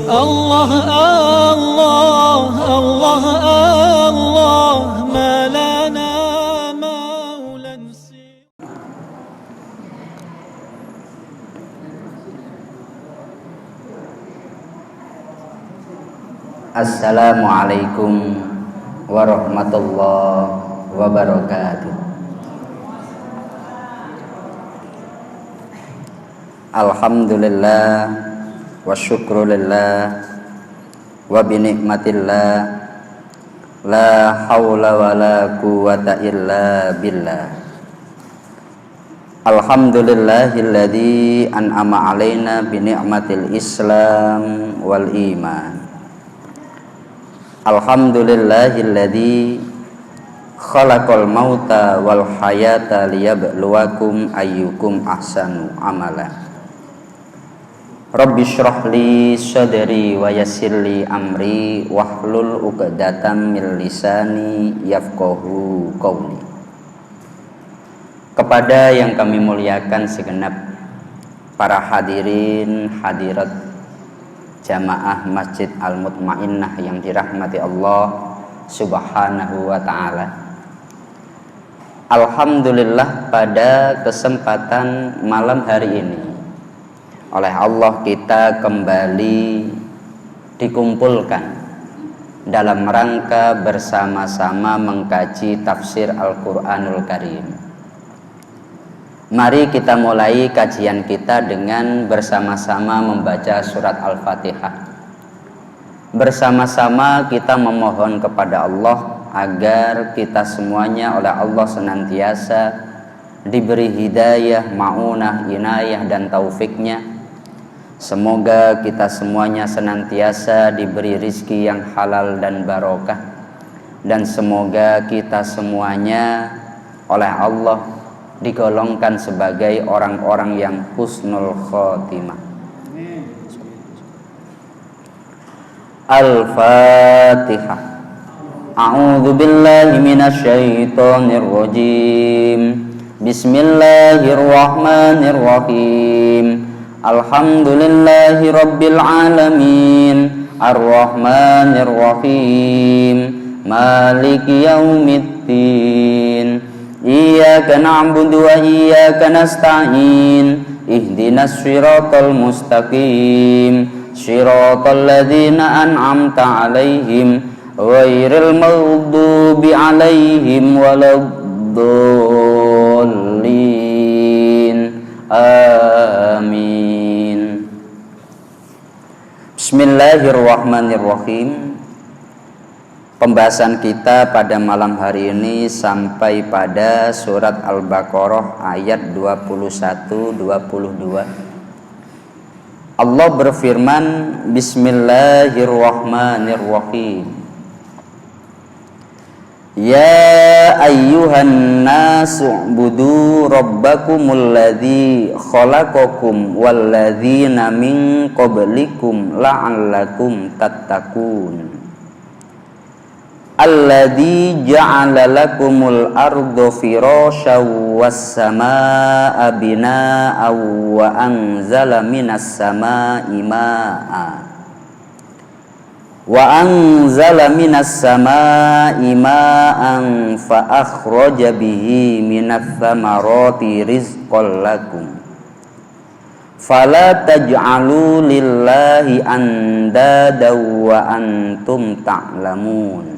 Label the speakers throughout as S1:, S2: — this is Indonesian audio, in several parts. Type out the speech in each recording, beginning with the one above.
S1: الله الله الله الله ما لنا مولى سوى.
S2: Assalamualaikum warahmatullahi wabarakatuh. Alhamdulillah wa syukrulillah wa binikmatillah la hawla wa la quwwata illa billah. Alhamdulillahilladzi an'ama alaina binikmatil islam wal iman. Alhamdulillahilladzi khalaqal mauta wal hayata liyabluwakum ayyukum ahsanu amala. Rabbi shrah li sadri wa yassir li amri wahlul 'uqdatam min lisani yafqahu qawli. Kepada yang kami muliakan segenap para hadirin hadirat jamaah Masjid Al-Mutmainnah yang dirahmati Allah Subhanahu wa ta'ala. Alhamdulillah, pada kesempatan malam hari ini oleh Allah kita kembali dikumpulkan dalam rangka bersama-sama mengkaji tafsir Al-Quranul Karim. Mari kita mulai kajian kita dengan bersama-sama membaca surat Al-Fatihah. Bersama-sama kita memohon kepada Allah agar kita semuanya oleh Allah senantiasa diberi hidayah, ma'unah, inayah dan taufiknya. Semoga kita semuanya senantiasa diberi rizki yang halal dan barokah, dan semoga kita semuanya oleh Allah digolongkan sebagai orang-orang yang husnul khotimah. Al-Fatihah. A'udzu billahi minasyaitonir rajim. Bismillahirrahmanirrahim. Alhamdulillahi rabbil alamin, ar-rahmanir rahim, maliki yaumiddin. Iyyaka na'budu wa iyyaka nasta'in. Ihdinas siratal mustaqim, siratal ladzina an'amta 'alaihim ghairil maghdubi 'alaihim waladdallin. Amin. Bismillahirrahmanirrahim. Pembahasan kita pada malam hari ini sampai pada surat Al-Baqarah ayat 21-22. Allah berfirman, Bismillahirrahmanirrahim. Ya ayyuhan nasu ubudu rabbakumul ladzi khalaqakum walladzina min qablikum la'allakum tattaqun. Alladzi ja'ala lakumul arda firasyan was samaa'a binaa'an wa anzala minas samaa'i maa'an fa akhraja bihi minats thamarati rizqan lakum fala taj'alu lillahi andada wa antum ta'lamun.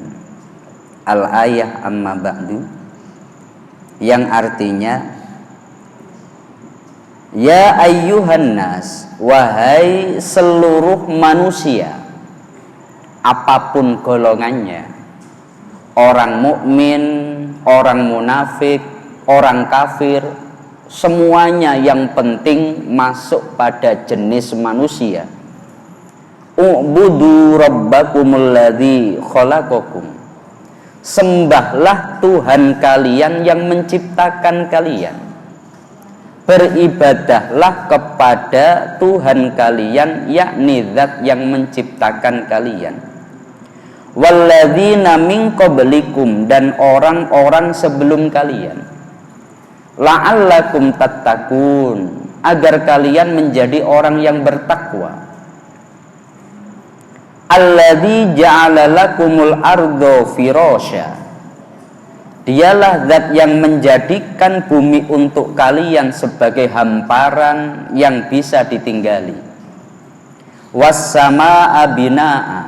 S2: Al-ayah amma ba'du, yang artinya, ya ayyuhan nas, wahai seluruh manusia apapun golongannya, orang mukmin, orang munafik, orang kafir, semuanya yang penting masuk pada jenis manusia. U'budu rabbakumul ladzi khalaqakum. Sembahlah Tuhan kalian yang menciptakan kalian. Beribadahlah kepada Tuhan kalian, yakni zat yang menciptakan kalian. Walladzina min qablikum, dan orang-orang sebelum kalian. La'allakum tattaqun, agar kalian menjadi orang yang bertakwa. Alladzi ja'ala lakumul ardo firasya. Dialah zat yang menjadikan bumi untuk kalian sebagai hamparan yang bisa ditinggali. Was-samaa'a binaa'a,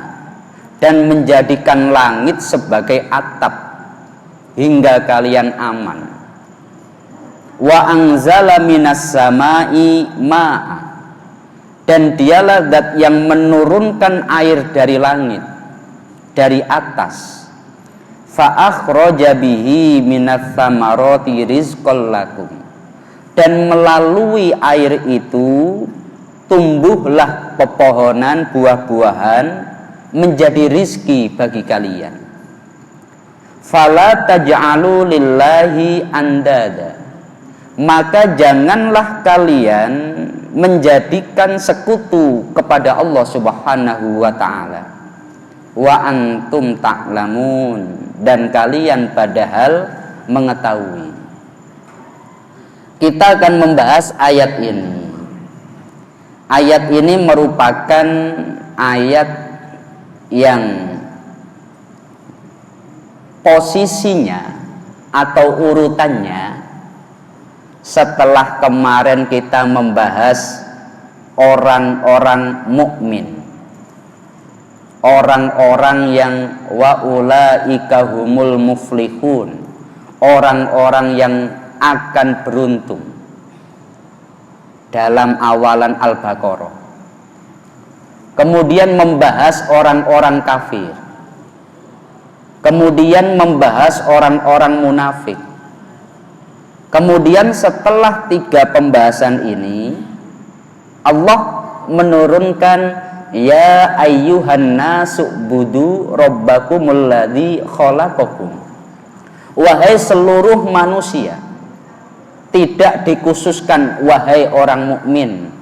S2: dan menjadikan langit sebagai atap hingga kalian aman. Wa anzala minas samaa'i maa'a, dan dialah zat yang menurunkan air dari langit, dari atas. Fa akhraja bihi minats tsamarati rizqal lakum, dan melalui air itu tumbuhlah pepohonan, buah-buahan menjadi rizki bagi kalian. Fala taj'alu lillahi andada, maka janganlah kalian menjadikan sekutu kepada Allah Subhanahu wa ta'ala. Wa antum ta'lamun, dan kalian padahal mengetahui. Kita akan membahas ayat ini. Ayat ini merupakan ayat yang posisinya atau urutannya setelah kemarin kita membahas orang-orang mukmin, orang-orang yang wa ulaika humul muflihun, orang-orang yang akan beruntung, dalam awalan Al-Baqarah. Kemudian membahas orang-orang kafir, kemudian membahas orang-orang munafik. Kemudian setelah 3 pembahasan ini, Allah menurunkan ya ayyuhan nasu budu rabbakumul ladzi khalaqakum. Wahai seluruh manusia, tidak dikhususkan wahai orang mukmin,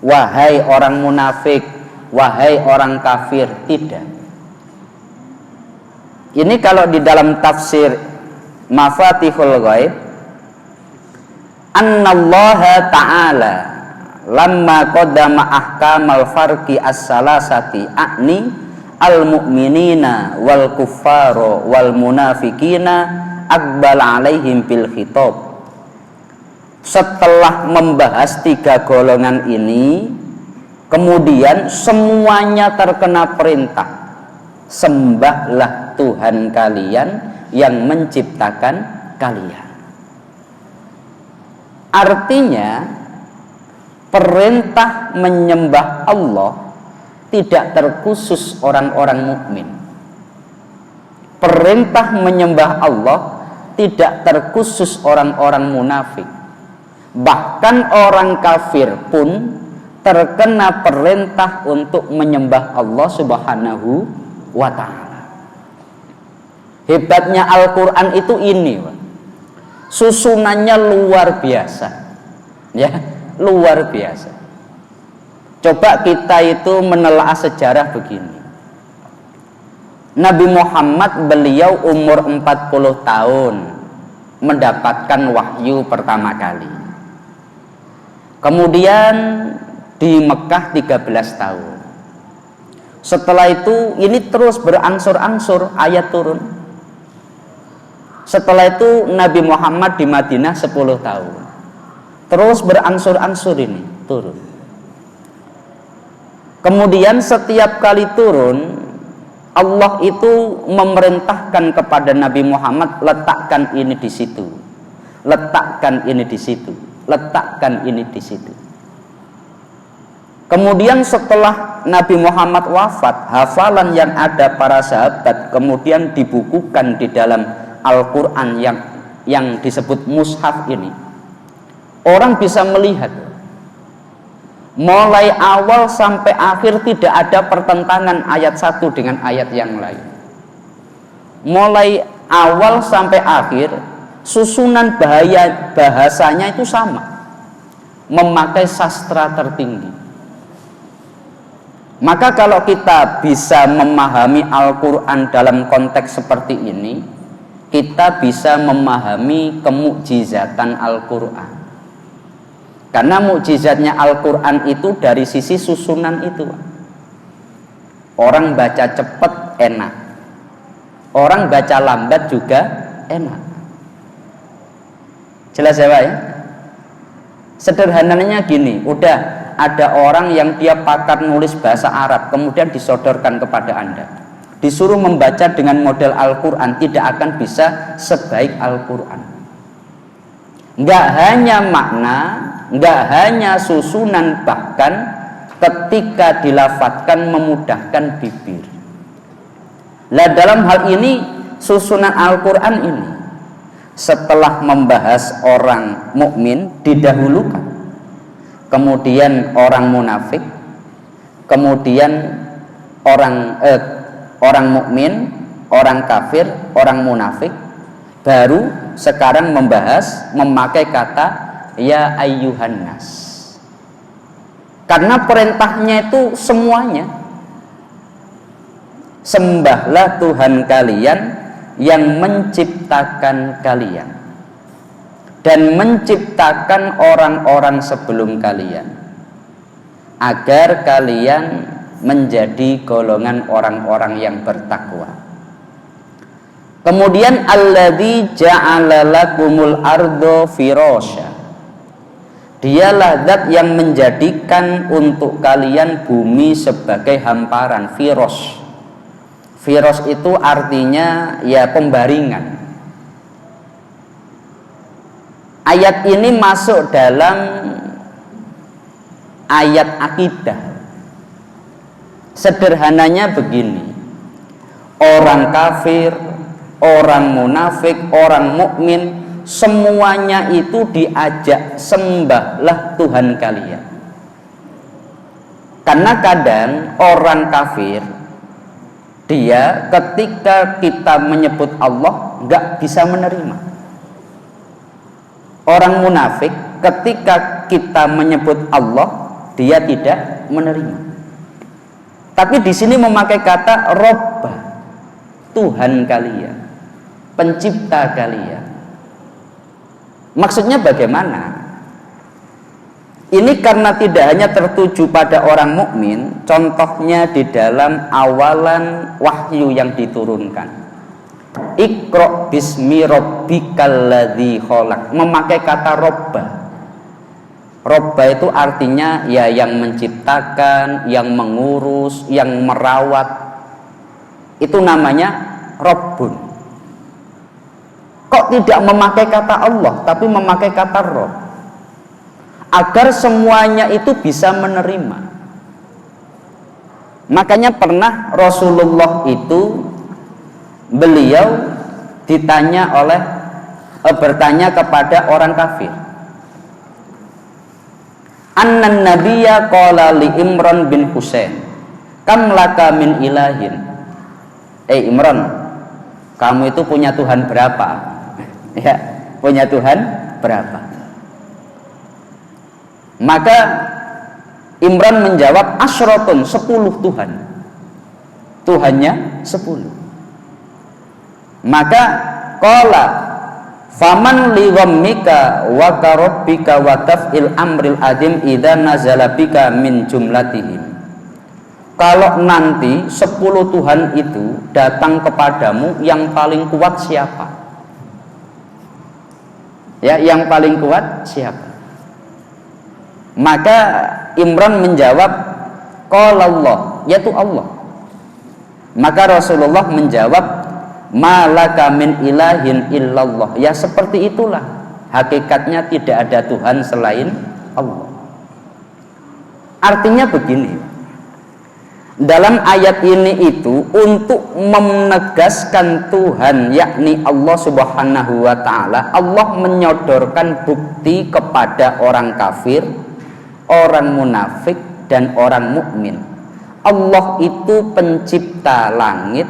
S2: wahai orang munafik, wahai orang kafir, tidak. Ini kalau di dalam tafsir Mafatihul Ghaib, annallaha ta'ala lamma qaddama ahkamal farqi as-salasati a'ni al-mu'minina wal kuffara wal munafikina aqbal alaihim bil khitab. Setelah membahas 3 golongan ini, kemudian semuanya terkena perintah, sembahlah Tuhan kalian yang menciptakan kalian. Artinya perintah menyembah Allah tidak terkhusus orang-orang mukmin. Perintah menyembah Allah tidak terkhusus orang-orang munafik. Bahkan orang kafir pun terkena perintah untuk menyembah Allah Subhanahu wa ta'ala. Hebatnya Al-Quran itu ini, susunannya luar biasa, ya, luar biasa. Coba kita itu menelaah sejarah begini. Nabi Muhammad, beliau umur 40 tahun mendapatkan wahyu pertama kali. Kemudian di Mekah 13 tahun. Setelah itu ini terus berangsur-angsur ayat turun. Setelah itu Nabi Muhammad di Madinah 10 tahun. Terus berangsur-angsur ini turun. Kemudian setiap kali turun, Allah itu memerintahkan kepada Nabi Muhammad, letakkan ini di situ, letakkan ini di situ, letakkan ini di situ. Kemudian setelah Nabi Muhammad wafat, hafalan yang ada para sahabat kemudian dibukukan di dalam Al-Quran yang disebut mushaf ini. Orang bisa melihat mulai awal sampai akhir tidak ada pertentangan ayat satu dengan ayat yang lain. Mulai awal sampai akhir susunan bahasanya itu sama, memakai sastra tertinggi. Maka kalau kita bisa memahami Al-Quran dalam konteks seperti ini, kita bisa memahami kemukjizatan Al-Quran. Karena mukjizatnya Al-Quran itu dari sisi susunan itu. Orang baca cepat enak, orang baca lambat juga enak. Jelas ya Pak ya? Sederhananya gini, udah ada orang yang dia pakar nulis bahasa Arab, kemudian disodorkan kepada Anda, disuruh membaca dengan model Al-Quran, tidak akan bisa sebaik Al-Quran. Nggak hanya makna, nggak hanya susunan, bahkan ketika dilafadzkan memudahkan bibir. Nah, dalam hal ini susunan Al-Quran ini setelah membahas orang mukmin didahulukan, kemudian orang munafik, kemudian orang mukmin, orang kafir, orang munafik, baru sekarang memakai kata ya ayyuhan nas. Karena perintahnya itu semuanya. Sembahlah Tuhan kalian yang menciptakan kalian dan menciptakan orang-orang sebelum kalian, agar kalian menjadi golongan orang-orang yang bertakwa. Kemudian alladzi ja'ala lakumul ardo firasya, dialah zat yang menjadikan untuk kalian bumi sebagai hamparan. Firos itu artinya ya pembaringan. Ayat ini masuk dalam ayat akidah. Sederhananya begini, orang kafir, orang munafik, orang mukmin, semuanya itu diajak sembahlah Tuhan kalian. Karena kadang orang kafir, dia ketika kita menyebut Allah nggak bisa menerima. Orang munafik ketika kita menyebut Allah dia tidak menerima. Tapi di sini memakai kata Robba, Tuhan kalian, pencipta kalian. Maksudnya bagaimana? Ini karena tidak hanya tertuju pada orang mukmin, contohnya di dalam awalan wahyu yang diturunkan. Iqra bismi rabbikal ladzi khalaq, memakai kata robba. Robba itu artinya ya yang menciptakan, yang mengurus, yang merawat. Itu namanya Rabbun. Kok tidak memakai kata Allah tapi memakai kata Rabb? Agar semuanya itu bisa menerima. Makanya pernah Rasulullah itu beliau bertanya kepada orang kafir. Annan nabiyya qala li Imran bin Husain, kam laka min ilahin. Imran, kamu itu punya Tuhan berapa? Ya, punya Tuhan berapa? Maka Imran menjawab asyrotun, 10 Tuhan. Tuhannya 10. Maka qala faman li ghammika wa karabbika wa taf'il amril adim idza nazala bika min jumlatihim. Kalau nanti 10 Tuhan itu datang kepadamu, yang paling kuat siapa? Ya, yang paling kuat siapa? Maka Imran menjawab qala Allah, yaitu Allah. Maka Rasulullah menjawab malaka min ilahin illallah. Ya seperti itulah hakikatnya, tidak ada Tuhan selain Allah. Artinya begini, dalam ayat ini itu untuk menegaskan Tuhan, yakni Allah subhanahu wa ta'ala, Allah menyodorkan bukti kepada orang kafir, orang munafik, dan orang mukmin. Allah itu pencipta langit,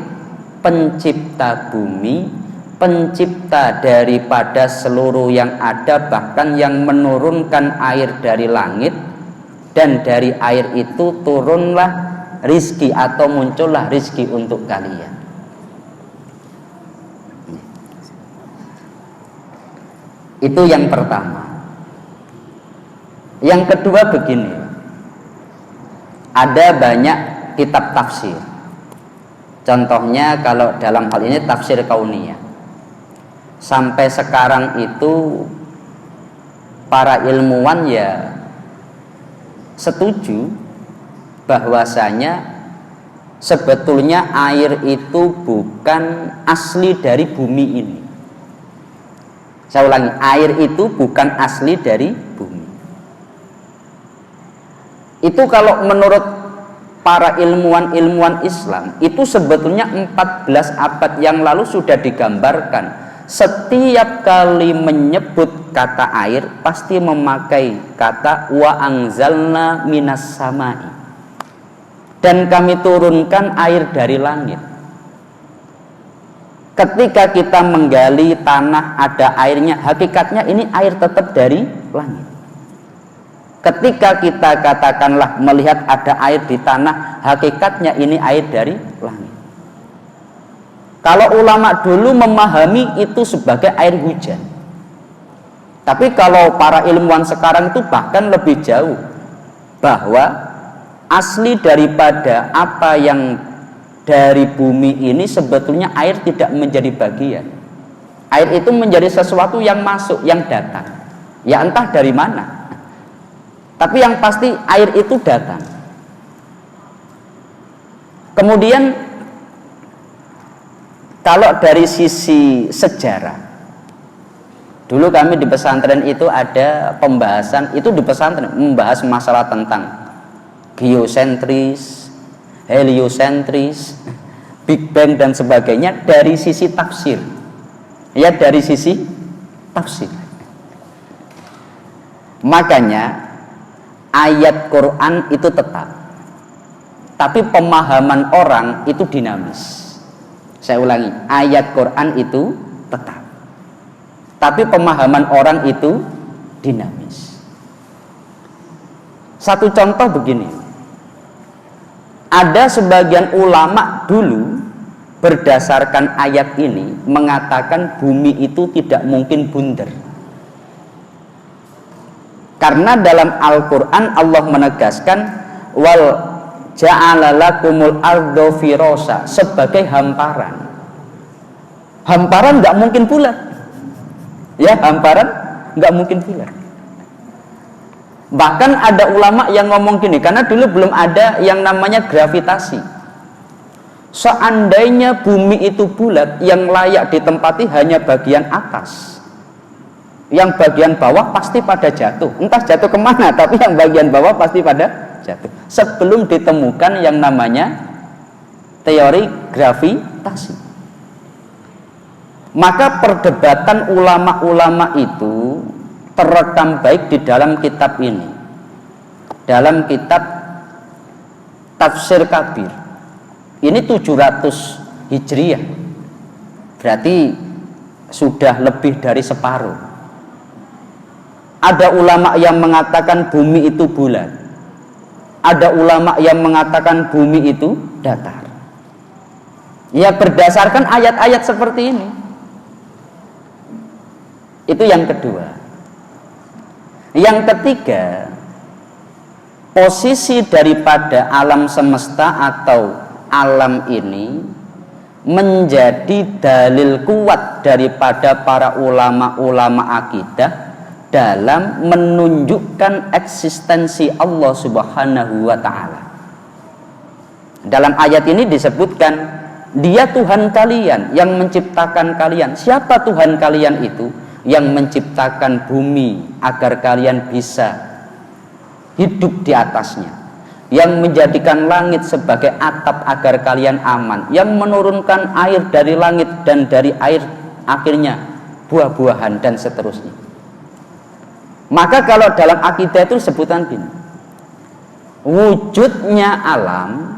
S2: pencipta bumi, pencipta daripada seluruh yang ada, bahkan yang menurunkan air dari langit, dan dari air itu turunlah rizki atau muncullah rizki untuk kalian. Itu yang pertama. Yang kedua begini, ada banyak kitab tafsir Contohnya kalau dalam hal ini tafsir kauniyah, sampai sekarang itu para ilmuwan ya setuju bahwasanya sebetulnya air itu bukan asli dari bumi ini. Saya ulangi, air itu bukan asli dari bumi. Itu kalau menurut para ilmuwan Islam, itu sebetulnya 14 abad yang lalu sudah digambarkan. Setiap kali menyebut kata air pasti memakai kata wa anzalna minas samai, dan kami turunkan air dari langit. Ketika kita menggali tanah ada airnya, hakikatnya ini air tetap dari langit. Ketika kita katakanlah melihat ada air di tanah, hakikatnya ini air dari langit. Kalau ulama dulu memahami itu sebagai air hujan. Tapi kalau para ilmuwan sekarang itu bahkan lebih jauh, bahwa asli daripada apa yang dari bumi ini sebetulnya air tidak menjadi bagian. Air itu menjadi sesuatu yang masuk, yang datang. Ya entah dari mana. Tapi yang pasti air itu datang. Kemudian kalau dari sisi sejarah, dulu kami di pesantren itu ada pembahasan, itu di pesantren membahas masalah tentang geosentris, heliosentris, Big Bang dan sebagainya dari sisi tafsir. Ya, dari sisi tafsir. Makanya ayat Quran itu tetap, tapi pemahaman orang itu dinamis. Saya ulangi, ayat Quran itu tetap, tapi pemahaman orang itu dinamis. Satu contoh begini, ada sebagian ulama dulu berdasarkan ayat ini mengatakan bumi itu tidak mungkin bundar, karena dalam Al-Quran Allah menegaskan wal ja'alalakumul ardo firosa, sebagai hamparan. Hamparan nggak mungkin bulat, ya, hamparan nggak mungkin bulat. Bahkan ada ulama yang ngomong gini, karena dulu belum ada yang namanya gravitasi. Seandainya bumi itu bulat, yang layak ditempati hanya bagian atas, yang bagian bawah pasti pada jatuh, entah jatuh kemana, tapi yang bagian bawah pasti pada jatuh. Sebelum ditemukan yang namanya teori gravitasi, maka perdebatan ulama-ulama itu terekam baik di dalam kitab ini, dalam kitab Tafsir Kabir. Ini 700 Hijriah, berarti sudah lebih dari separuh. Ada ulama yang mengatakan bumi itu bulat, ada ulama yang mengatakan bumi itu datar. Ya, berdasarkan ayat-ayat seperti ini. Itu yang kedua. Yang ketiga, posisi daripada alam semesta atau alam ini menjadi dalil kuat daripada para ulama-ulama akidah dalam menunjukkan eksistensi Allah Subhanahu wa ta'ala. Dalam ayat ini disebutkan, Dia Tuhan kalian yang menciptakan kalian. Siapa Tuhan kalian itu? Yang menciptakan bumi agar kalian bisa hidup di atasnya, yang menjadikan langit sebagai atap agar kalian aman, yang menurunkan air dari langit dan dari air akhirnya buah-buahan dan seterusnya. Maka kalau dalam akidah itu sebutan gini, wujudnya alam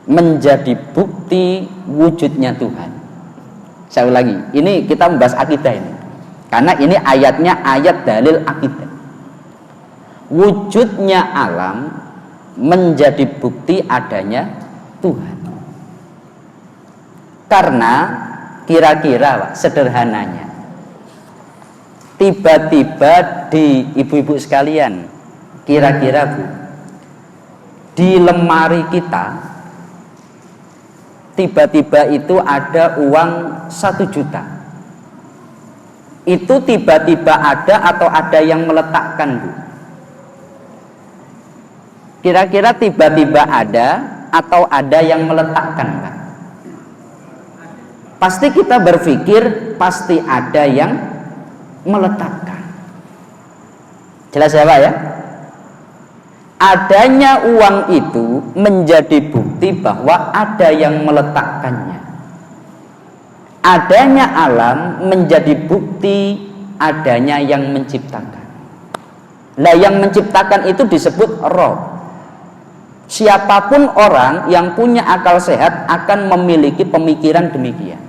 S2: menjadi bukti wujudnya Tuhan. Saya ulangi, ini kita membahas akidah ini, karena ini ayatnya ayat dalil akidah. Wujudnya alam menjadi bukti adanya Tuhan. Karena kira-kira Pak, sederhananya, tiba-tiba di ibu-ibu sekalian, kira-kira Bu, di lemari kita tiba-tiba itu ada uang 1 juta. Itu tiba-tiba ada atau ada yang meletakkan, Bu? Kira-kira tiba-tiba ada atau ada yang meletakkan, Pak? Pasti kita berpikir pasti ada yang meletakkan. Jelas ya, Pak ya? Adanya uang itu menjadi bukti bahwa ada yang meletakkannya. Adanya alam menjadi bukti adanya yang menciptakan. Nah, yang menciptakan itu disebut Rabb. Siapapun orang yang punya akal sehat akan memiliki pemikiran demikian.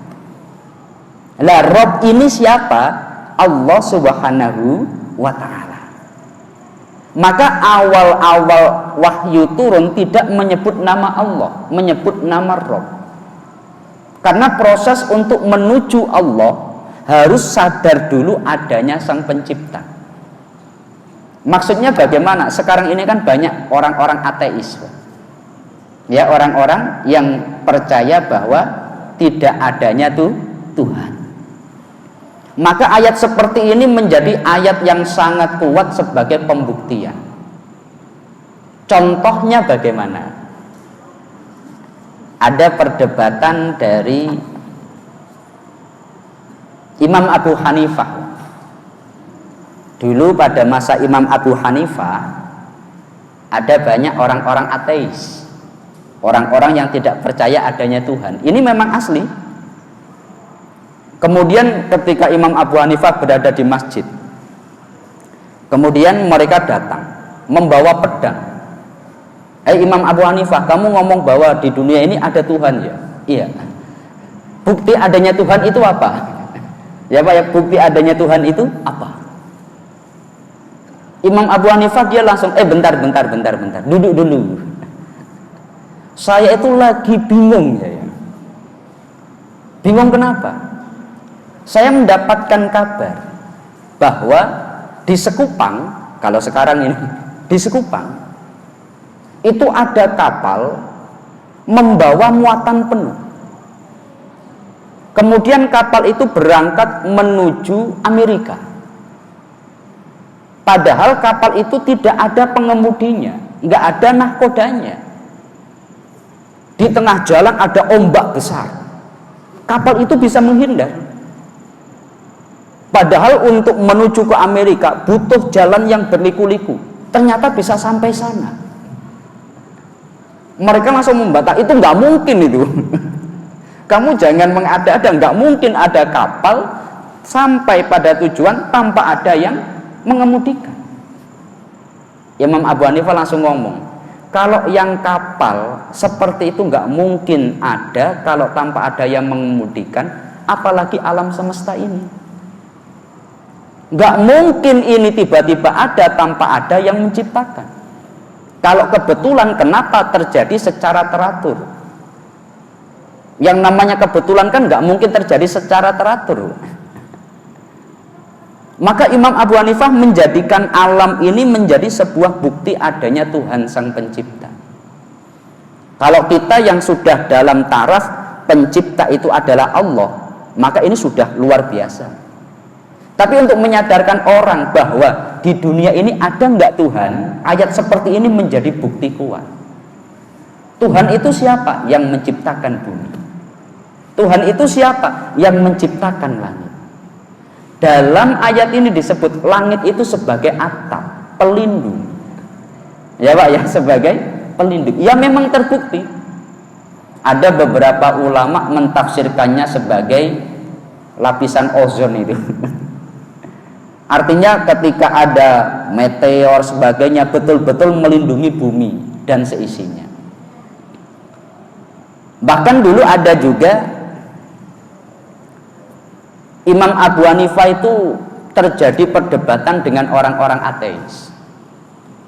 S2: Lah, Rabb ini siapa? Allah Subhanahu wa ta'ala. Maka awal-awal wahyu turun tidak menyebut nama Allah, menyebut nama Rabb. Karena proses untuk menuju Allah harus sadar dulu adanya Sang Pencipta. Maksudnya bagaimana? Sekarang ini kan banyak orang-orang ateis, ya, orang-orang yang percaya bahwa tidak adanya Tuhan. Maka ayat seperti ini menjadi ayat yang sangat kuat sebagai pembuktian. Contohnya bagaimana? Ada perdebatan dari Imam Abu Hanifah. Dulu pada masa Imam Abu Hanifah ada banyak orang-orang ateis, orang-orang yang tidak percaya adanya Tuhan. Ini memang asli. Kemudian ketika Imam Abu Hanifah berada di masjid, kemudian mereka datang membawa pedang. Imam Abu Hanifah, kamu ngomong bahwa di dunia ini ada Tuhan, ya? Iya. Bukti adanya Tuhan itu apa? Ya Pak ya, bukti adanya Tuhan itu apa? Imam Abu Hanifah dia langsung, bentar, duduk dulu. Saya itu lagi bingung, ya. Bingung kenapa? Saya mendapatkan kabar bahwa di Sekupang, kalau sekarang ini di Sekupang itu ada kapal membawa muatan penuh. Kemudian kapal itu berangkat menuju Amerika. Padahal kapal itu tidak ada pengemudinya, nggak ada nahkodanya. Di tengah jalan ada ombak besar. Kapal itu bisa menghindar. Padahal untuk menuju ke Amerika butuh jalan yang berliku-liku. Ternyata bisa sampai sana. Mereka langsung membantah, itu nggak mungkin itu. Kamu jangan mengada-ada, nggak mungkin ada kapal sampai pada tujuan tanpa ada yang mengemudikan. Imam Abu Hanifah langsung ngomong, kalau yang kapal seperti itu nggak mungkin ada kalau tanpa ada yang mengemudikan, apalagi alam semesta ini. Nggak mungkin ini tiba-tiba ada tanpa ada yang menciptakan. Kalau kebetulan, kenapa terjadi secara teratur? Yang namanya kebetulan kan nggak mungkin terjadi secara teratur. Maka Imam Abu Hanifah menjadikan alam ini menjadi sebuah bukti adanya Tuhan Sang Pencipta. Kalau kita yang sudah dalam taraf pencipta itu adalah Allah, maka ini sudah luar biasa. Tapi untuk menyadarkan orang bahwa di dunia ini ada nggak Tuhan, ayat seperti ini menjadi bukti kuat. Tuhan itu siapa? Yang menciptakan bumi. Tuhan itu siapa? Yang menciptakan langit. Dalam ayat ini disebut langit itu sebagai atap, pelindung. Ya Pak ya, sebagai pelindung. Ya memang terbukti. Ada beberapa ulama mentafsirkannya sebagai lapisan ozon itu. Artinya ketika ada meteor sebagainya betul-betul melindungi bumi dan seisinya. Bahkan dulu ada juga Imam Abu Hanifah itu terjadi perdebatan dengan orang-orang ateis.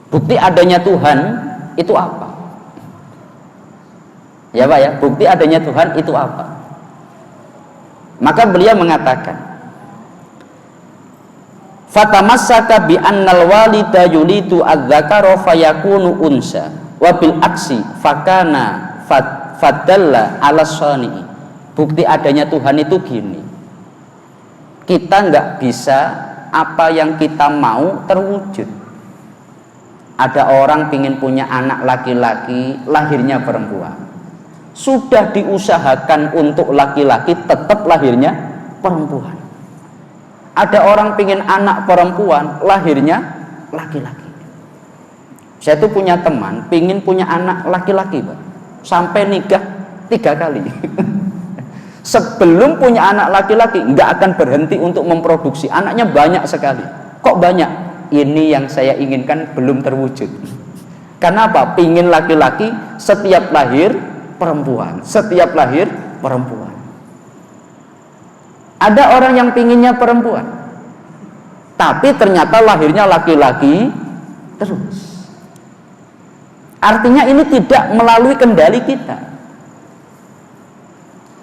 S2: Bukti adanya Tuhan itu apa? Ya Pak ya, bukti adanya Tuhan itu apa? Maka beliau mengatakan, fatamassaka bi annal walida yulitu adz-dzakara fayakunu unsa wa bil aksi fakana fadalla ala shani'i. Bukti adanya Tuhan itu gini, kita nggak bisa apa yang kita mau terwujud. Ada orang pingin punya anak laki-laki, lahirnya perempuan. Sudah diusahakan untuk laki-laki, tetap lahirnya perempuan. Ada orang pingin anak perempuan, lahirnya laki-laki. Saya tuh punya teman pingin punya anak laki-laki, Pak, sampai nikah 3 kali. Sebelum punya anak laki-laki nggak akan berhenti untuk memproduksi, anaknya banyak sekali. Kok banyak? Ini yang saya inginkan belum terwujud. Karena apa? Pingin laki-laki, setiap lahir perempuan, setiap lahir perempuan. Ada orang yang pinginnya perempuan, tapi ternyata lahirnya laki-laki terus. Artinya ini tidak melalui kendali kita.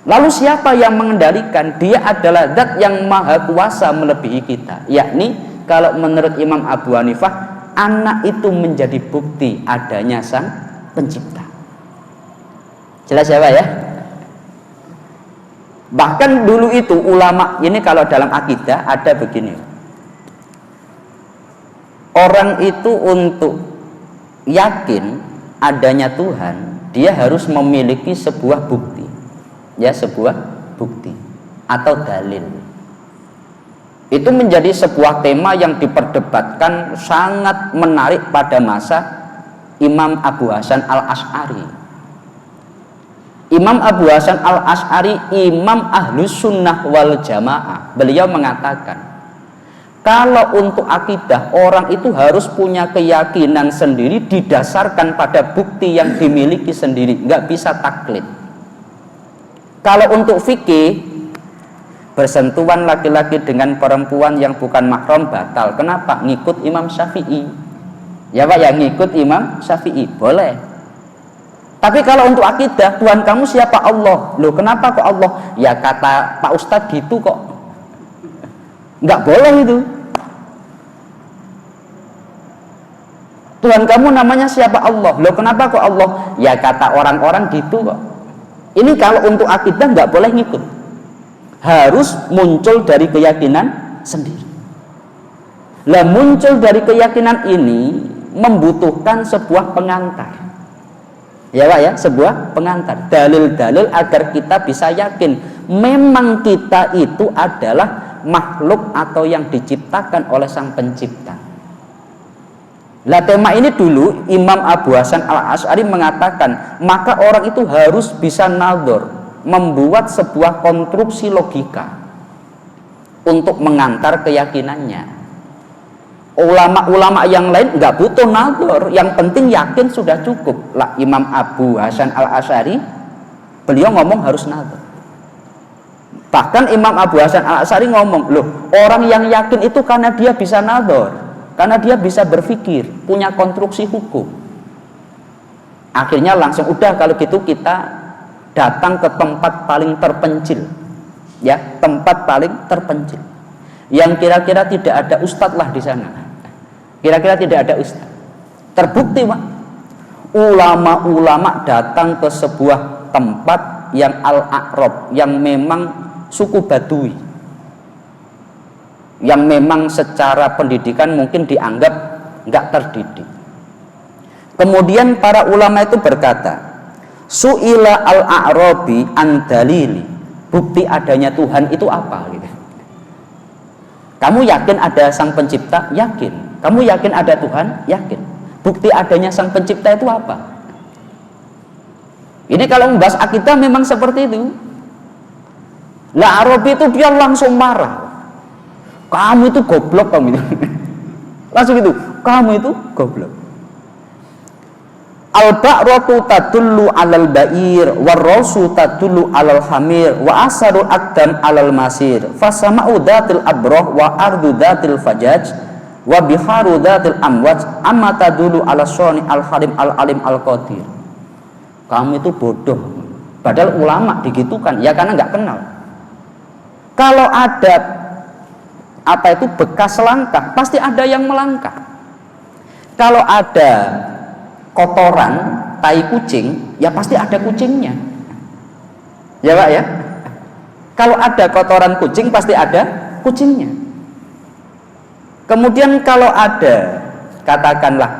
S2: Lalu siapa yang mengendalikan? Dia adalah zat yang maha kuasa melebihi kita. Yakni kalau menurut Imam Abu Hanifah, anak itu menjadi bukti adanya sang pencipta. Jelas ya Pak ya? Bahkan dulu itu ulama, ini kalau dalam akidah ada begini, orang itu untuk yakin adanya Tuhan, dia harus memiliki sebuah bukti, ya, sebuah bukti atau dalil. Itu menjadi sebuah tema yang diperdebatkan sangat menarik pada masa Imam Abu Hasan al-Asy'ari. Imam Abu Hasan al-Asy'ari, imam ahlus sunnah wal jamaah, beliau mengatakan, kalau untuk akidah orang itu harus punya keyakinan sendiri didasarkan pada bukti yang dimiliki sendiri, nggak bisa taklid. Kalau untuk fikih, bersentuhan laki-laki dengan perempuan yang bukan mahram batal. Kenapa? Ngikut Imam Syafi'i. Ya Pak ya, ngikut Imam Syafi'i boleh. Tapi kalau untuk akidah, Tuhan kamu siapa? Allah. Loh kenapa kok Allah? Ya kata Pak Ustadz gitu kok. Nggak boleh itu. Tuhan kamu namanya siapa? Allah. Loh kenapa kok Allah? Ya kata orang-orang gitu kok. Ini kalau untuk akidah nggak boleh ngikut. Harus muncul dari keyakinan sendiri. Lah muncul dari keyakinan ini membutuhkan sebuah pengantar. Ya Pak ya, sebuah pengantar, dalil-dalil agar kita bisa yakin memang kita itu adalah makhluk atau yang diciptakan oleh sang pencipta. Lah tema ini dulu Imam Abu Hasan al-Asy'ari mengatakan, maka orang itu harus bisa nadhor, membuat sebuah konstruksi logika untuk mengantar keyakinannya. Ulama-ulama yang lain nggak butuh nadhor, yang penting yakin sudah cukup. Lah Imam Abu Hasan al-Asy'ari, beliau ngomong harus nadhor. Bahkan Imam Abu Hasan al-Asy'ari ngomong, loh orang yang yakin itu karena dia bisa nadhor, karena dia bisa berpikir, punya konstruksi hukum. Akhirnya langsung udah kalau gitu kita datang ke tempat paling terpencil, ya, tempat paling terpencil, yang kira-kira tidak ada ustadz lah di sana. Kira-kira tidak ada ustadz. Terbukti Pak, ulama-ulama datang ke sebuah tempat yang al-a'rab, yang memang suku Badui, yang memang secara pendidikan mungkin dianggap nggak terdidik. Kemudian para ulama itu berkata, su'ila al-a'rabi an dalili, bukti adanya Tuhan itu apa gitu. Kamu yakin ada sang pencipta? Yakin. Kamu yakin ada Tuhan? Yakin. Bukti adanya sang pencipta itu apa? Ini kalau membahas akidah memang seperti itu. Lah Arabi itu dia langsung marah. Kamu itu goblok kamu itu. Langsung itu, kamu itu goblok. Al-ba'ratu tadullu 'alal ba'ir war-rasu tadullu 'alal hamir wa asarul aqdam 'alal masir fasama'u dzatil abrah wa ardu dzatil fajaj wa biharu dzatil amwaj amma tadullu 'ala shani al-halim al-alim al-qadir. Kamu itu bodoh. Padahal ulama digitukan ya karena nggak kenal. Kalau ada apa itu bekas langkah, pasti ada yang melangkah. Kalau ada kotoran tai kucing, ya pasti ada kucingnya. Ya Pak ya. Kalau ada kotoran kucing pasti ada kucingnya. Kemudian kalau ada katakanlah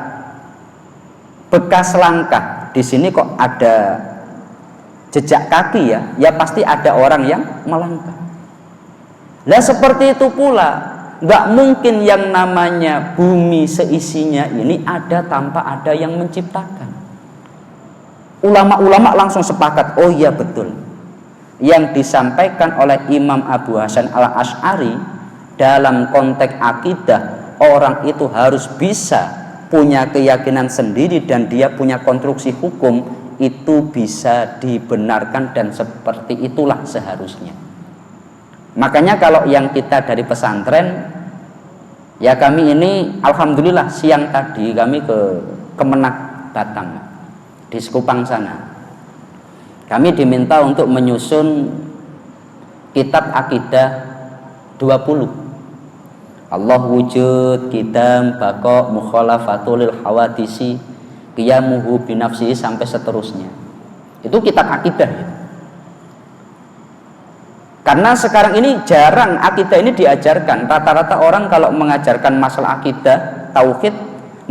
S2: bekas langkah, di sini kok ada jejak kaki ya, ya pasti ada orang yang melangkah. Lah seperti itu pula, nggak mungkin yang namanya bumi seisinya ini ada tanpa ada yang menciptakan. Ulama-ulama langsung sepakat, oh iya betul. Yang disampaikan oleh Imam Abu Hasan al-Asy'ari dalam konteks akidah, orang itu harus bisa punya keyakinan sendiri dan dia punya konstruksi hukum, itu bisa dibenarkan dan seperti itulah seharusnya. Makanya kalau yang kita dari pesantren, ya kami ini alhamdulillah siang tadi kami ke Kemenak Batang di Sekupang sana. Kami diminta untuk menyusun kitab akidah 20. Allah wujud, qidam, baqa, mukhalafatul hawadisi, qiyamuhu binafsihi sampai seterusnya. Itu kitab akidah gitu. Karena sekarang ini jarang akidah ini diajarkan. Rata-rata orang kalau mengajarkan masalah akidah, tauhid,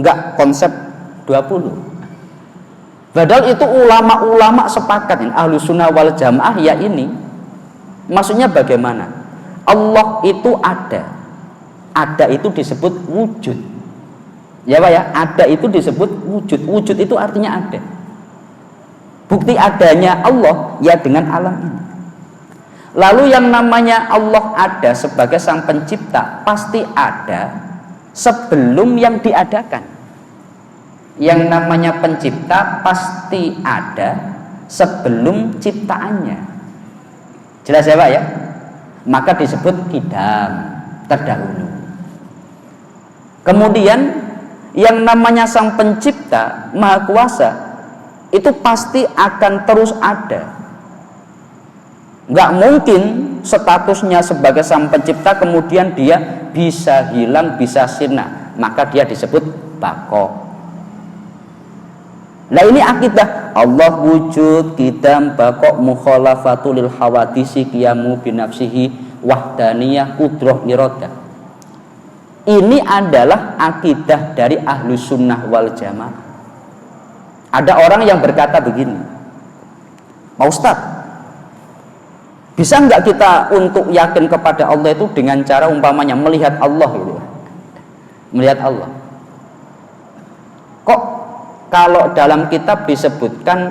S2: enggak konsep 20. Padahal itu ulama-ulama sepakat, Ahlus Sunnah wal Jamaah ya ini. Maksudnya bagaimana? Allah itu ada. Ada itu disebut wujud. Ya Pak ya, ada itu disebut wujud. Wujud itu artinya ada. Bukti adanya Allah ya dengan alam ini. Lalu yang namanya Allah ada sebagai sang pencipta pasti ada sebelum yang diadakan. Yang namanya pencipta pasti ada sebelum ciptaannya. Jelas ya Pak ya? Maka disebut qidam, terdahulu. Kemudian yang namanya sang pencipta maha kuasa itu pasti akan terus ada. Nggak mungkin statusnya sebagai sang pencipta kemudian dia bisa hilang, bisa sirna, maka dia disebut baqo. Nah ini akidah Allah wujud, qidam, baqo, mukhalafatul hawadisi, qiyamu binafsihi, wahdaniyah, qudrah, iradah. Ini adalah akidah dari Ahlus Sunnah wal Jamaah. Ada orang yang berkata begini, Pak Ustadz, bisa nggak kita untuk yakin kepada Allah itu dengan cara umpamanya melihat Allah gitu? Melihat Allah. Kok kalau dalam kitab disebutkan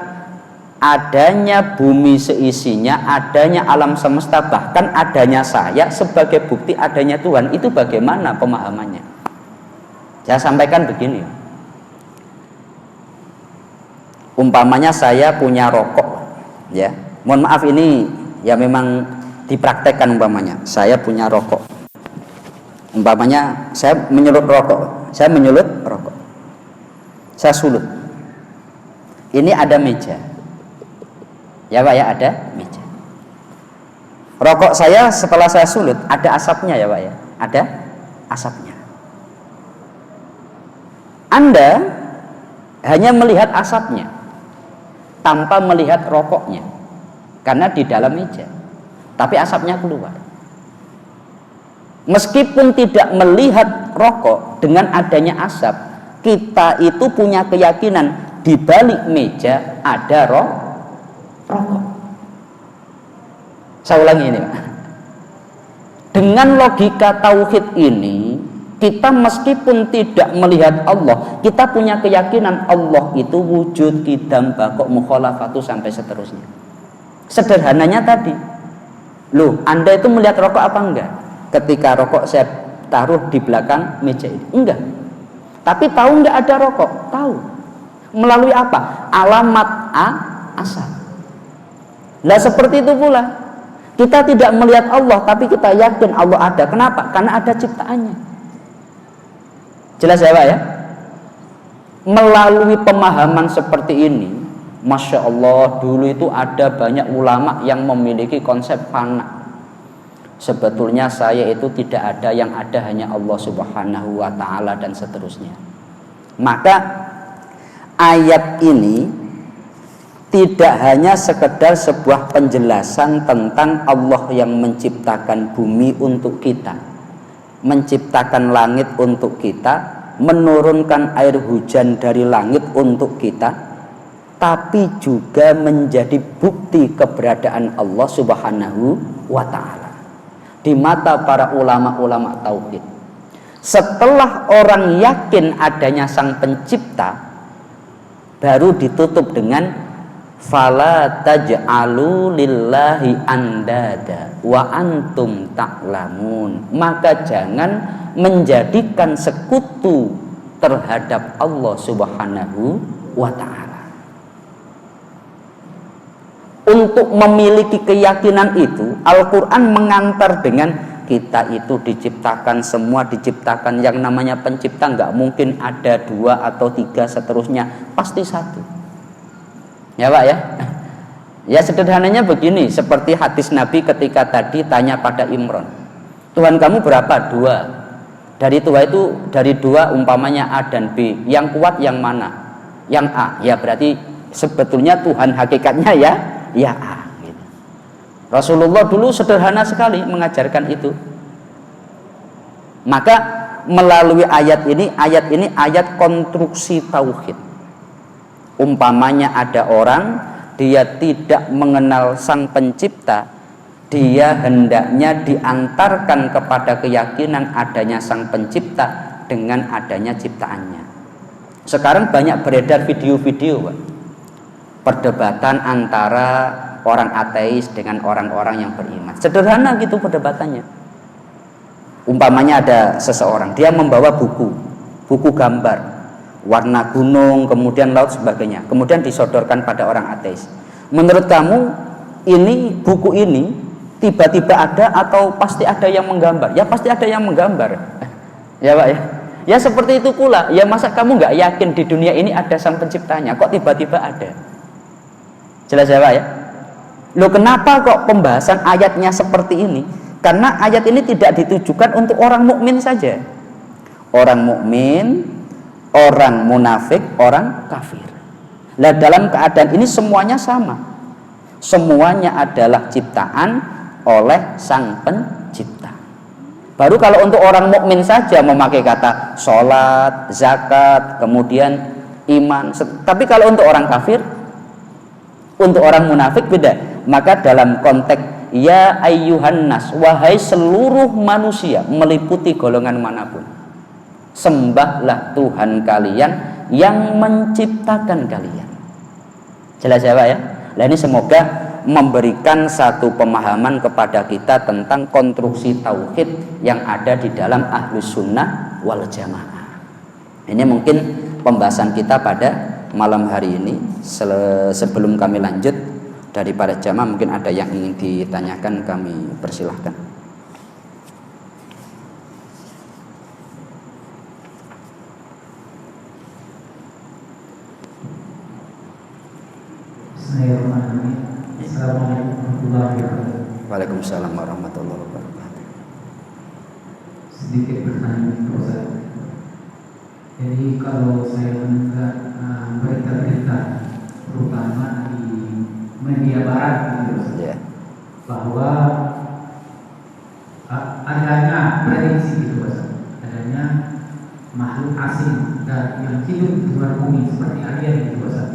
S2: adanya bumi seisinya, adanya alam semesta, bahkan adanya saya sebagai bukti adanya Tuhan, itu bagaimana pemahamannya? Saya sampaikan begini. Umpamanya saya punya rokok, ya. Mohon maaf ini ya memang dipraktekkan umpamanya. Saya punya rokok. Umpamanya saya menyulut rokok. Saya sulut. Ini ada meja. Ya Pak ya, ada meja. Rokok saya setelah saya sulut ada asapnya ya Pak ya, ada asapnya. Anda hanya melihat asapnya tanpa melihat rokoknya karena di dalam meja, tapi asapnya keluar. Meskipun tidak melihat rokok, dengan adanya asap, kita itu punya keyakinan di balik meja ada rokok. Saya ulangi ini Pak. Dengan logika tauhid ini, kita meskipun tidak melihat Allah, kita punya keyakinan Allah itu wujud, qidam, baqo, mukhalafatu sampai seterusnya. Sederhananya tadi, loh Anda itu melihat rokok apa enggak? Ketika rokok saya taruh di belakang meja ini, enggak. Tapi tahu enggak ada rokok? Tahu. Melalui apa? Alamat asal. Nah seperti itu pula, kita tidak melihat Allah tapi kita yakin Allah ada. Kenapa? Karena ada ciptaannya. Jelas ya Pak ya? Melalui pemahaman seperti ini, Masya Allah, dulu itu ada banyak ulama yang memiliki konsep fana. Sebetulnya saya itu tidak ada, yang ada hanya Allah Subhanahu wa ta'ala dan seterusnya. Maka ayat ini tidak hanya sekedar sebuah penjelasan tentang Allah yang menciptakan bumi untuk kita, menciptakan langit untuk kita, menurunkan air hujan dari langit untuk kita, tapi juga menjadi bukti keberadaan Allah Subhanahu wa ta'ala di mata para ulama-ulama tauhid. Setelah orang yakin adanya sang pencipta, baru ditutup dengan fala taj'alu lillahi andada wa antum ta'lamun, maka jangan menjadikan sekutu terhadap Allah Subhanahu wa ta'ala. Untuk memiliki keyakinan itu, Al-Quran mengantar dengan kita itu diciptakan, semua diciptakan. Yang namanya pencipta nggak mungkin ada 2 atau 3 seterusnya, pasti 1. Ya Pak ya. Ya sederhananya begini, seperti hadis Nabi ketika tadi tanya pada Imran, Tuhan kamu berapa? 2. Dari Tuhan itu, dari 2 umpamanya A dan B, yang kuat yang mana? Yang A. Ya berarti sebetulnya Tuhan hakikatnya ya A gitu. Rasulullah dulu sederhana sekali mengajarkan itu. Maka melalui ayat ini ayat konstruksi tauhid. Umpamanya ada orang, dia tidak mengenal sang pencipta, dia hendaknya diantarkan kepada keyakinan adanya sang pencipta dengan adanya ciptaannya. Sekarang banyak beredar video-video, Pak, perdebatan antara orang ateis dengan orang-orang yang beriman. Sederhana gitu perdebatannya. Umpamanya ada seseorang, dia membawa buku gambar, warna gunung, kemudian laut sebagainya, kemudian disodorkan pada orang ateis. Menurut kamu ini buku ini tiba-tiba ada atau pasti ada yang menggambar? Ya pasti ada yang menggambar. Ya Pak ya. Ya seperti itu pula. Ya masa kamu nggak yakin di dunia ini ada sang penciptanya? Kok tiba-tiba ada? Jelas ya Pak ya. Loh kenapa kok pembahasan ayatnya seperti ini? Karena ayat ini tidak ditujukan untuk orang mukmin saja. Orang mukmin, orang munafik, orang kafir. Nah dalam keadaan ini semuanya sama. Semuanya adalah ciptaan oleh sang pencipta. Baru kalau untuk orang mukmin saja memakai kata sholat, zakat, kemudian iman. Tapi kalau untuk orang kafir, untuk orang munafik beda. Maka dalam konteks ya ayyuhan nas, wahai seluruh manusia, meliputi golongan manapun, sembahlah Tuhan kalian yang menciptakan kalian. Jelas ya Pak ya. Nah ini semoga memberikan satu pemahaman kepada kita tentang konstruksi tauhid yang ada di dalam Ahlus Sunnah wal Jamaah. Ini mungkin pembahasan kita pada malam hari ini. Sebelum kami lanjut, daripada jamaah mungkin ada yang ingin ditanyakan, kami persilahkan.
S3: Assalamualaikum warahmatullahi wabarakatuh.
S2: Waalaikumsalam warahmatullahi wabarakatuh.
S3: Sedikit pertanyaan Ustaz. Jadi kalau saya mendengar berita-berita terutama di media barat gitu, bahwa adanya prediksi gitu Ustaz, adanya makhluk asing dan yang hidup di luar bumi seperti alien gitu Ustaz.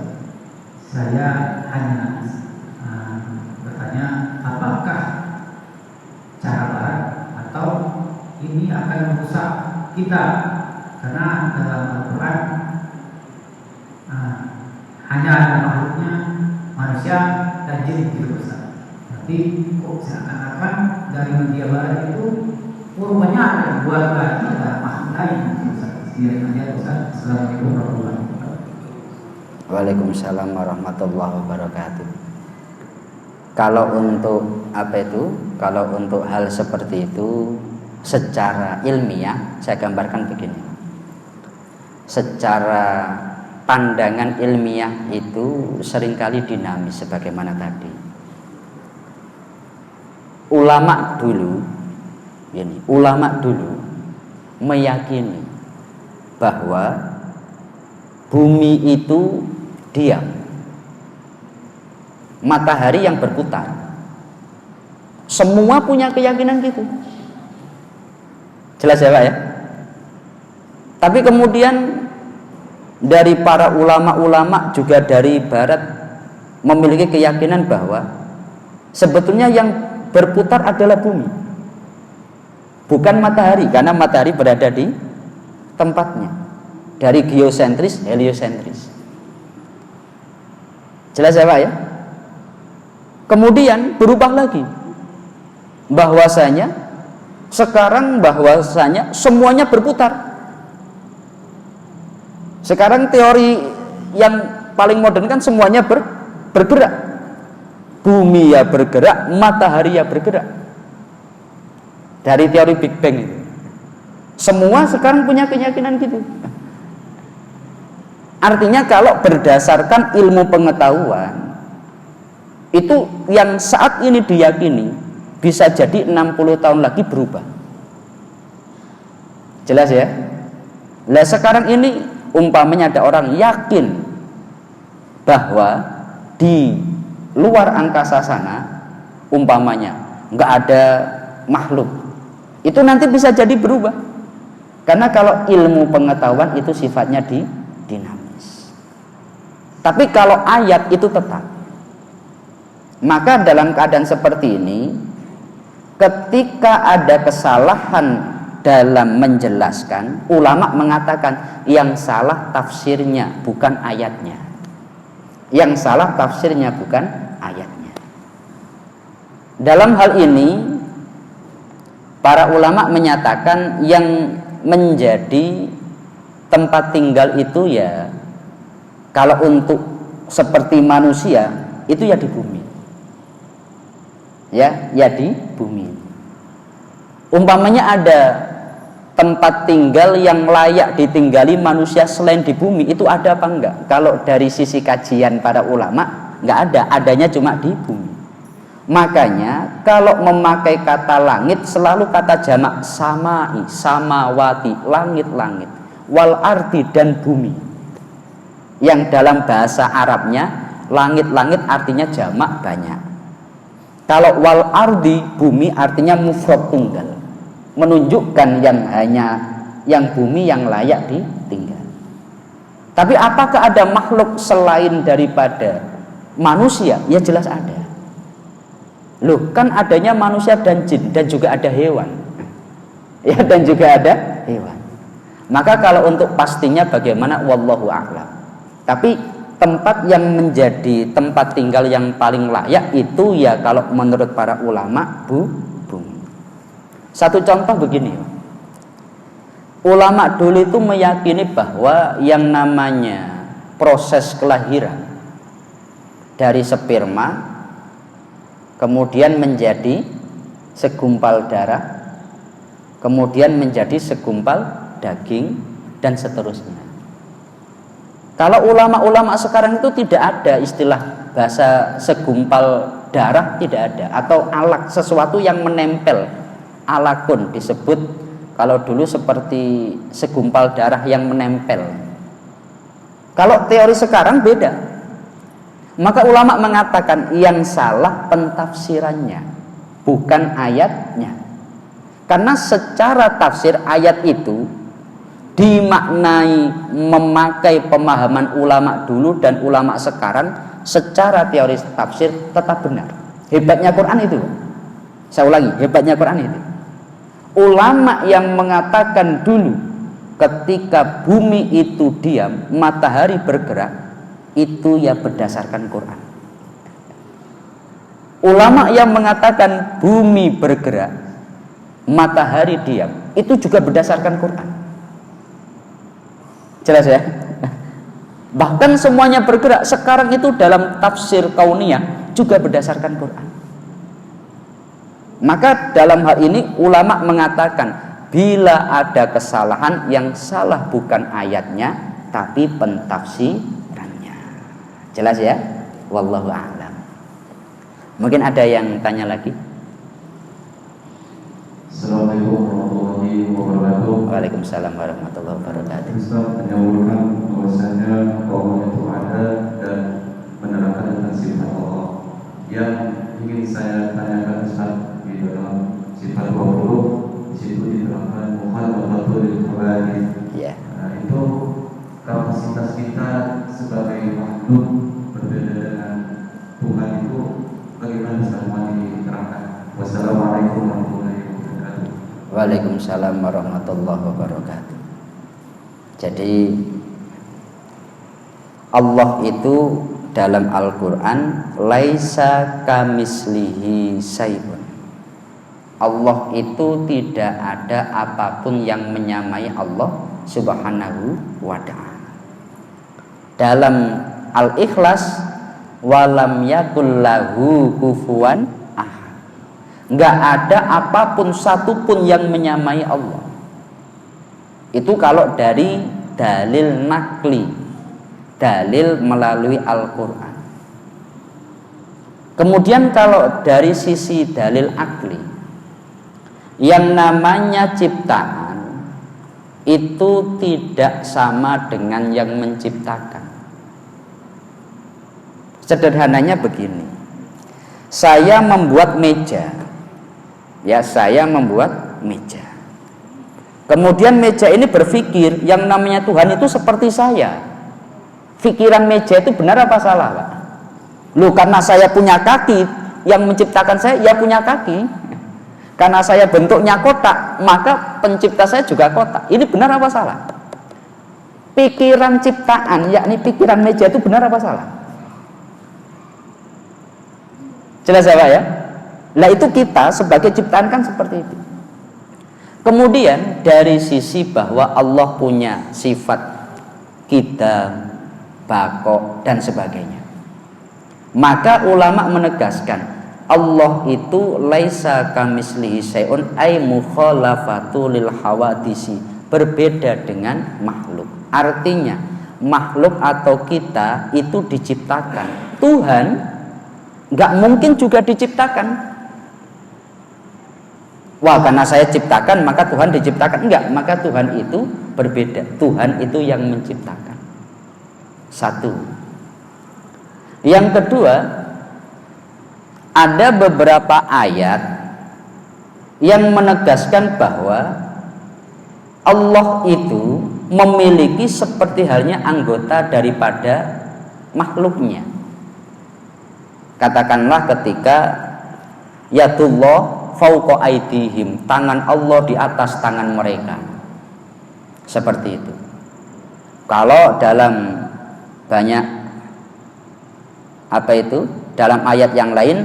S3: Saya hanya bertanya, apakah cara barat atau ini akan merusak kita? Karena dalam Al-Quran hanya ada makhluknya manusia dan jin gitu Ustaz. Tapi kok seakan-akan dari media barat itu rupanya ada dua lagi, ada makhluk lain gitu Ustaz. Sekiranya Ustaz. Assalamualaikum warahmatullahi wabarakatuh.
S2: Waalaikumsalam warahmatullahi wabarakatuh. Kalau untuk kalau untuk hal seperti itu secara ilmiah saya gambarkan begini. Secara pandangan ilmiah itu seringkali dinamis sebagaimana tadi. Ulama dulu meyakini bahwa bumi itu diam, matahari yang berputar. Semua punya keyakinan gitu. Jelas ya Pak ya? Tapi kemudian dari para ulama-ulama juga dari barat memiliki keyakinan bahwa sebetulnya yang berputar adalah bumi, bukan matahari, karena matahari berada di tempatnya, dari geosentris heliosentris. Jelas ya Pak ya? Kemudian berubah lagi bahwasanya sekarang semuanya berputar. Sekarang teori yang paling modern kan semuanya bergerak. Bumi ya bergerak, matahari ya bergerak. Dari teori Big Bang itu. Semua sekarang punya keyakinan gitu. Artinya kalau berdasarkan ilmu pengetahuan, itu yang saat ini diyakini bisa jadi 60 tahun lagi berubah. Jelas ya? Nah sekarang ini umpamanya ada orang yakin bahwa di luar angkasa sana umpamanya nggak ada makhluk, itu nanti bisa jadi berubah, karena kalau ilmu pengetahuan itu sifatnya dinamis. Tapi kalau ayat itu tetap, maka dalam keadaan seperti ini, ketika ada kesalahan dalam menjelaskan, ulama mengatakan yang salah tafsirnya bukan ayatnya. Yang salah tafsirnya bukan ayatnya. Dalam hal ini para ulama menyatakan yang menjadi tempat tinggal itu ya, kalau untuk seperti manusia itu ya di bumi. Ya di bumi. Umpamanya ada tempat tinggal yang layak ditinggali manusia selain di bumi, itu ada apa enggak? Kalau dari sisi kajian para ulama enggak ada, adanya cuma di bumi. Makanya kalau memakai kata langit selalu kata jamak samai, samawati, langit-langit, wal ardi dan bumi. Yang dalam bahasa Arabnya langit-langit artinya jamak banyak. Kalau wal ardi bumi artinya mufrad tunggal, menunjukkan yang bumi yang layak ditinggal. Tapi apakah ada makhluk selain daripada manusia? Ya jelas ada. Loh, kan adanya manusia dan jin dan juga ada hewan. Ya, dan juga ada hewan. Maka kalau untuk pastinya bagaimana, wallahu a'lam. Tapi tempat yang menjadi tempat tinggal yang paling layak itu ya kalau menurut para ulama bumi. Satu contoh begini, ulama dulu itu meyakini bahwa yang namanya proses kelahiran dari sperma kemudian menjadi segumpal darah, kemudian menjadi segumpal daging, dan seterusnya. Kalau ulama-ulama sekarang itu tidak ada istilah bahasa segumpal darah, tidak ada, atau alak, sesuatu yang menempel, alakun disebut. Kalau dulu seperti segumpal darah yang menempel. Kalau teori sekarang beda. Maka ulama mengatakan yang salah pentafsirannya, bukan ayatnya. Karena secara tafsir ayat itu dimaknai memakai pemahaman ulama dulu dan ulama sekarang, secara teori tafsir tetap benar. Hebatnya Quran itu. Saya ulangi, hebatnya Quran itu. Ulama yang mengatakan dulu ketika bumi itu diam, matahari bergerak, itu ya berdasarkan Quran. Ulama yang mengatakan bumi bergerak, matahari diam, itu juga berdasarkan Quran. Jelas ya? Bahkan semuanya bergerak sekarang itu dalam tafsir kauniyah juga berdasarkan Quran. Maka dalam hal ini ulama mengatakan bila ada kesalahan, yang salah bukan ayatnya tapi pentafsirannya. Jelas ya? Wallahu a'lam. Mungkin ada yang tanya lagi?
S4: Assalamualaikum warahmatullahi wabarakatuh.
S2: Waalaikumsalam warahmatullahi wabarakatuh.
S4: Ustaz menyebutkan bahwasanya Allah itu ada dan menerangkan tentang sifat Allah. Yang ingin saya tanyakan Ustaz, di dalam sifat 20 di situ diterangkan mukhalafatul khawarij.
S2: Ya.
S4: Itu kapasitas kita sebagai makhluk berbeda dengan Tuhan itu bagaimana Ustaz, mau diterangkan? Wassalamualaikum warahmatullahi wabarakatuh.
S2: Waalaikumsalam warahmatullahi wabarakatuh. Jadi Allah itu dalam Al-Quran laisa kamislihi syai'un. Allah itu tidak ada apapun yang menyamai Allah subhanahu wa ta'ala. Dalam Al-Ikhlas, walam yakul lahu kufuwan ahad. Enggak ada apapun satupun yang menyamai Allah. Itu kalau dari dalil nakli, dalil melalui Al-Quran. Kemudian kalau dari sisi dalil akli, yang namanya ciptaan itu tidak sama dengan yang menciptakan. Sederhananya begini, saya membuat meja, ya, saya membuat meja. Kemudian meja ini berpikir yang namanya Tuhan itu seperti saya. Pikiran meja itu benar apa salah, Pak? Loh, karena saya punya kaki, yang menciptakan saya ya punya kaki. Karena saya bentuknya kotak, maka pencipta saya juga kotak. Ini benar apa salah? Pikiran ciptaan, yakni pikiran meja itu benar apa salah? Jelas ya, Pak ya? Nah, itu kita sebagai ciptaan kan seperti itu. Kemudian dari sisi bahwa Allah punya sifat qidam, baqo dan sebagainya, maka ulama menegaskan Allah itu laisa kamislihi syai'un ay mukhalafatu lil hawadisi, berbeda dengan makhluk. Artinya makhluk atau kita itu diciptakan, Tuhan nggak mungkin juga diciptakan. Wah, karena saya ciptakan maka Tuhan diciptakan. Enggak, maka Tuhan itu berbeda. Tuhan itu yang menciptakan. Satu. Yang kedua, ada beberapa ayat yang menegaskan bahwa Allah itu memiliki seperti halnya anggota daripada makhluknya. Katakanlah ketika yadullah fauqa aidihim, tangan Allah di atas tangan mereka. Seperti itu. Kalau dalam banyak dalam ayat yang lain,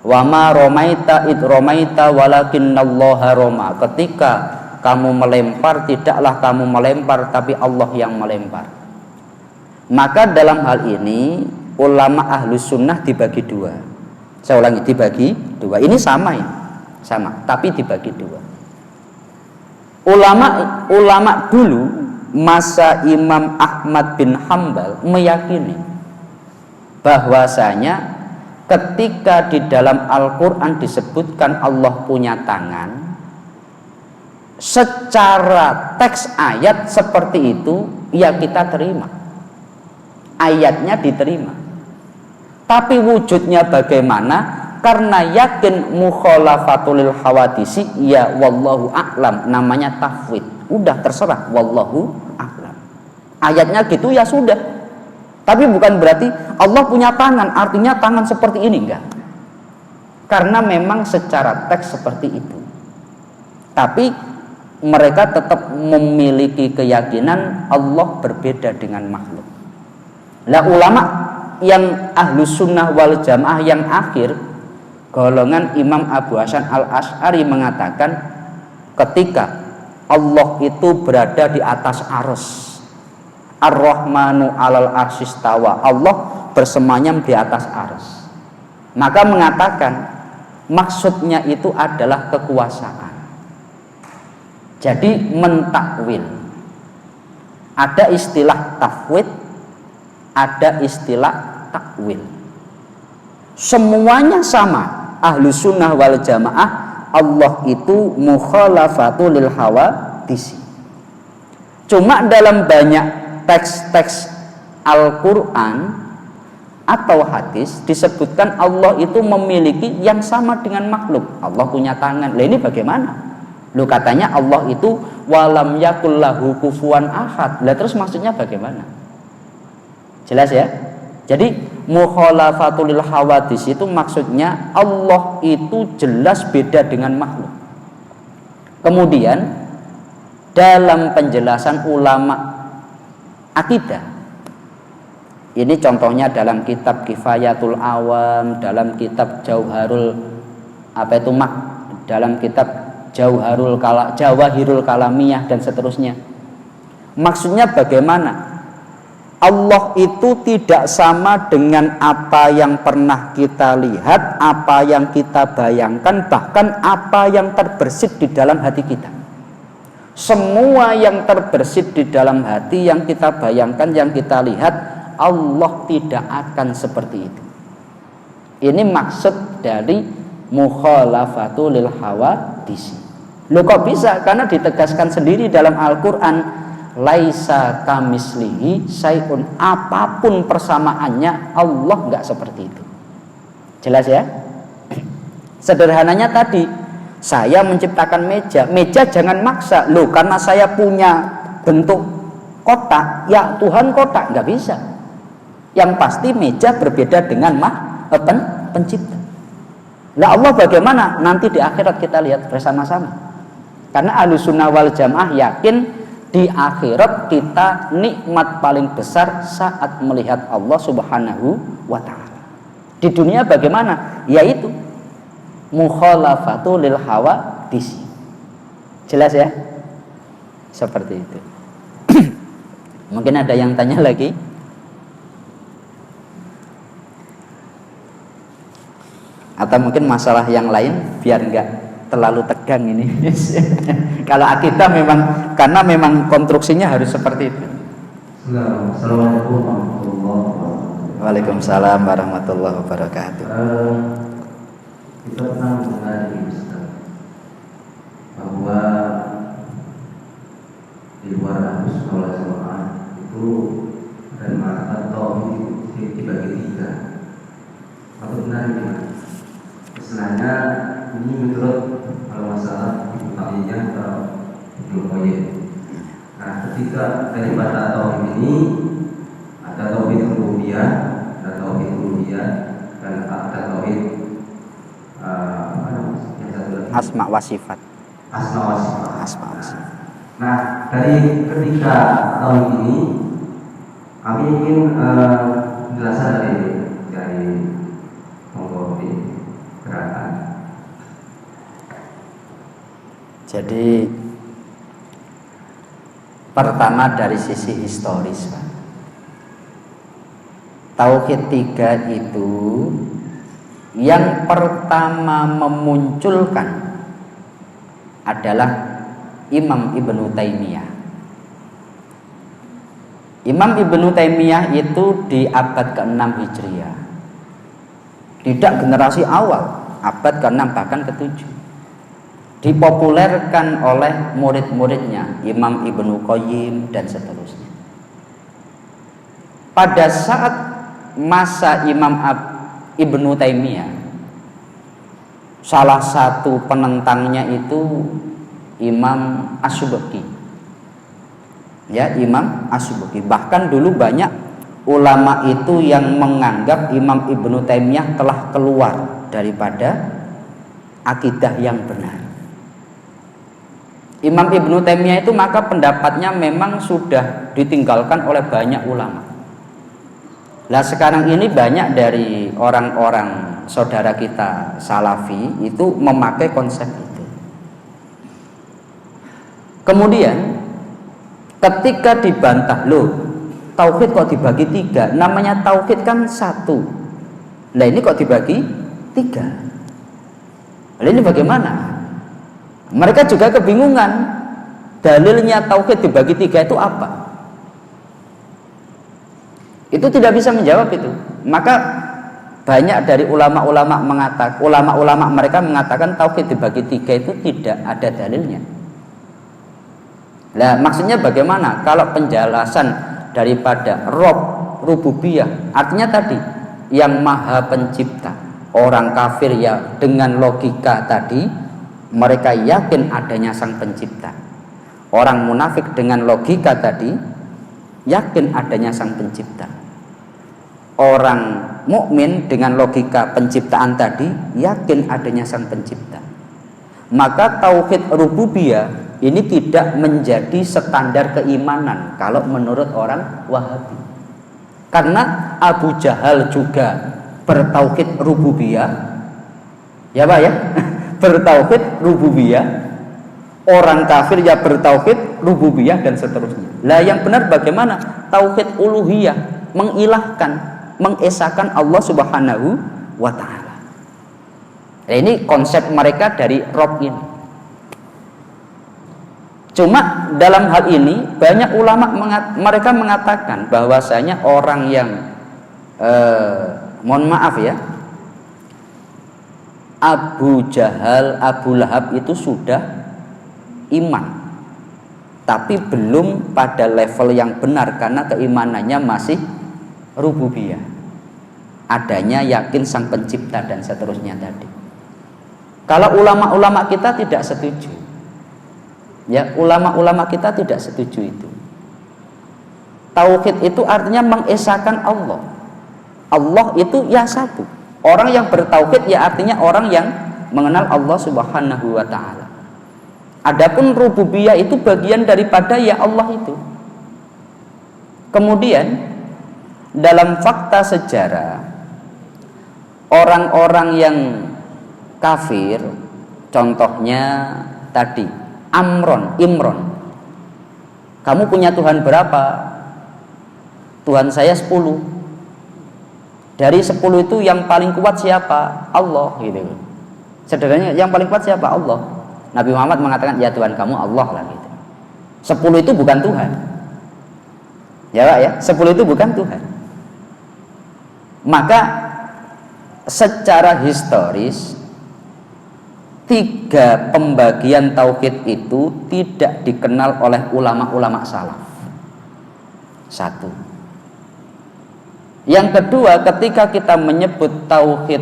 S2: wa ma romaita id romaita walakinnallaha roma, ketika kamu melempar tidaklah kamu melempar tapi Allah yang melempar. Maka dalam hal ini ulama ahlus sunnah dibagi dua. Saya ulangi, dibagi dua. Ini sama ya, sama, tapi dibagi dua. Ulama dulu masa Imam Ahmad bin Hambal meyakini bahwasanya ketika di dalam Al-Quran disebutkan Allah punya tangan, secara teks ayat seperti itu ya kita terima, ayatnya diterima. Tapi wujudnya bagaimana? Karena yakin mukhalafatul hawadisi, ya wallahu a'lam, namanya tafwid. Udah terserah, wallahu a'lam. Ayatnya gitu ya sudah. Tapi bukan berarti Allah punya tangan, artinya tangan seperti ini, enggak. Karena memang secara teks seperti itu. Tapi mereka tetap memiliki keyakinan Allah berbeda dengan makhluk. Lah ulama yang ahlus sunnah wal jamaah yang akhir, golongan Imam Abu Hasan al-Asy'ari mengatakan ketika Allah itu berada di atas arsy, ar-rahmanu alal arsyistawa, Allah bersemayam di atas arsy, maka mengatakan maksudnya itu adalah kekuasaan. Jadi mentakwil, ada istilah tafwid, ada istilah takwil. Semuanya sama. Ahlu sunnah wal jamaah, Allah itu mukhalafatu lil hawadisi. Cuma dalam banyak teks-teks Al-Quran atau hadis disebutkan Allah itu memiliki yang sama dengan makhluk. Allah punya tangan. Lah ini bagaimana? Lu katanya Allah itu walam yakul lahu kufuwan ahad. Lah terus maksudnya bagaimana? Jelas ya? Jadi mukhalafatul hawadis itu maksudnya Allah itu jelas beda dengan makhluk. Kemudian dalam penjelasan ulama akidah, ini contohnya dalam kitab Kifayatul Awam, dalam kitab dalam kitab Jawahirul Kalamiyah dan seterusnya. Maksudnya bagaimana? Allah itu tidak sama dengan apa yang pernah kita lihat, apa yang kita bayangkan, bahkan apa yang terbersit di dalam hati kita. Semua yang terbersit di dalam hati, yang kita bayangkan, yang kita lihat, Allah tidak akan seperti itu. Ini maksud dari mukhalafatul hawadis. Loh kok bisa? Karena ditegaskan sendiri dalam Al-Quran, laisa kamislihi syai'un, apapun persamaannya Allah nggak seperti itu. Jelas ya? Sederhananya tadi, saya menciptakan meja jangan maksa. Loh karena saya punya bentuk kotak, ya Tuhan kotak, nggak bisa. Yang pasti meja berbeda dengan pencipta. Nah Allah bagaimana? Nanti di akhirat kita lihat bersama-sama. Karena Ahlussunnah wal Jamaah yakin di akhirat kita nikmat paling besar saat melihat Allah Subhanahu wa ta'ala. Di dunia bagaimana? Yaitu mukhalafatul hawadis. Jelas ya? Seperti itu. Mungkin ada yang tanya lagi? Atau mungkin masalah yang lain biar enggak terlalu tegang ini. Kalau akidah memang, karena memang konstruksinya harus seperti itu.
S4: Assalamualaikum warahmatullahi wabarakatuh.
S2: Waalaikumsalam warahmatullahi wabarakatuh.
S4: Kita pernah mendengar di Ustaz bahwa di luar Ahlussunnah wal Jamaah itu ada mengatakan tauhid dibagi tiga. Apa benar ini? Sebenarnya ini menurut kalau masalah utamanya Ibnu Qayyim. Nah, ketika kalimat tauhid ini ada tauhid rububiyah, ada tauhid uluhiyah, dan ada tauhid
S2: asma wa sifat.
S4: Asma wa sifat.
S2: Asma wa sifat.
S4: Nah, dari ketika tauhid ini kami ingin penjelasan dari mengkopi gerakan.
S2: Jadi pertama dari sisi historis, Pak. Tauhid tiga itu yang pertama memunculkan adalah Imam Ibnu Taimiyah. Imam Ibnu Taimiyah itu di abad ke-6 Hijriah. Tidak generasi awal, abad ke-6 bahkan ke-7. Dipopulerkan oleh murid-muridnya Imam Ibnu Qayyim dan seterusnya. Pada saat masa Imam Ibnu Taimiyah, salah satu penentangnya itu Imam As-Subki. Ya, Imam As-Subki. Bahkan dulu banyak ulama itu yang menganggap Imam Ibnu Taimiyah telah keluar daripada akidah yang benar. Imam Ibnu Taimiyah itu maka pendapatnya memang sudah ditinggalkan oleh banyak ulama. Lah sekarang ini banyak dari orang-orang saudara kita Salafi itu memakai konsep itu. Kemudian ketika dibantah, loh tauhid kok dibagi tiga? Namanya tauhid kan satu. Lah ini kok dibagi tiga? Lah ini bagaimana? Mereka juga kebingungan. Dalilnya tauhid dibagi tiga itu apa? Itu tidak bisa menjawab itu. Maka banyak dari ulama-ulama mereka mengatakan tauhid dibagi tiga itu tidak ada dalilnya. Nah, maksudnya bagaimana? Kalau penjelasan daripada rububiyah, artinya tadi yang maha pencipta. Orang kafir ya dengan logika tadi mereka yakin adanya sang pencipta. Orang munafik dengan logika tadi yakin adanya sang pencipta. Orang mukmin dengan logika penciptaan tadi yakin adanya sang pencipta. Maka tauhid rububiyah ini tidak menjadi standar keimanan kalau menurut orang Wahabi. Karena Abu Jahal juga bertauhid rububiyah. Ya Pak ya? Bertauhid rububiyah. Orang kafir ya bertauhid rububiyah dan seterusnya. Lah yang benar bagaimana? Tauhid uluhiyah, mengilahkan, mengesahkan Allah Subhanahu wa ta'ala. Nah, ini konsep mereka dari Rob ini. Cuma dalam hal ini banyak ulama mereka mengatakan bahwasanya orang yang mohon maaf ya, Abu Jahal, Abu Lahab itu sudah iman, tapi belum pada level yang benar karena keimanannya masih rububiyah, adanya yakin sang pencipta dan seterusnya tadi. Kalau ulama-ulama kita tidak setuju, ya ulama-ulama kita tidak setuju itu. Tauhid itu artinya mengesahkan Allah. Allah itu ya satu. Orang yang bertauhid ya artinya orang yang mengenal Allah Subhanahu wa ta'ala. Adapun rububiyah itu bagian daripada ya Allah itu. Kemudian dalam fakta sejarah orang-orang yang kafir, contohnya tadi Imron, kamu punya Tuhan berapa? Tuhan saya 10. Dari 10 itu yang paling kuat siapa? Allah gitu. Sederhananya yang paling kuat siapa? Allah. Nabi Muhammad mengatakan ya Tuhan kamu Allah lah gitu. 10 itu bukan Tuhan. Ya Pak ya, 10 itu bukan Tuhan. Maka secara historis 3 pembagian tauhid itu tidak dikenal oleh ulama-ulama salaf. 1. Yang kedua, ketika kita menyebut tauhid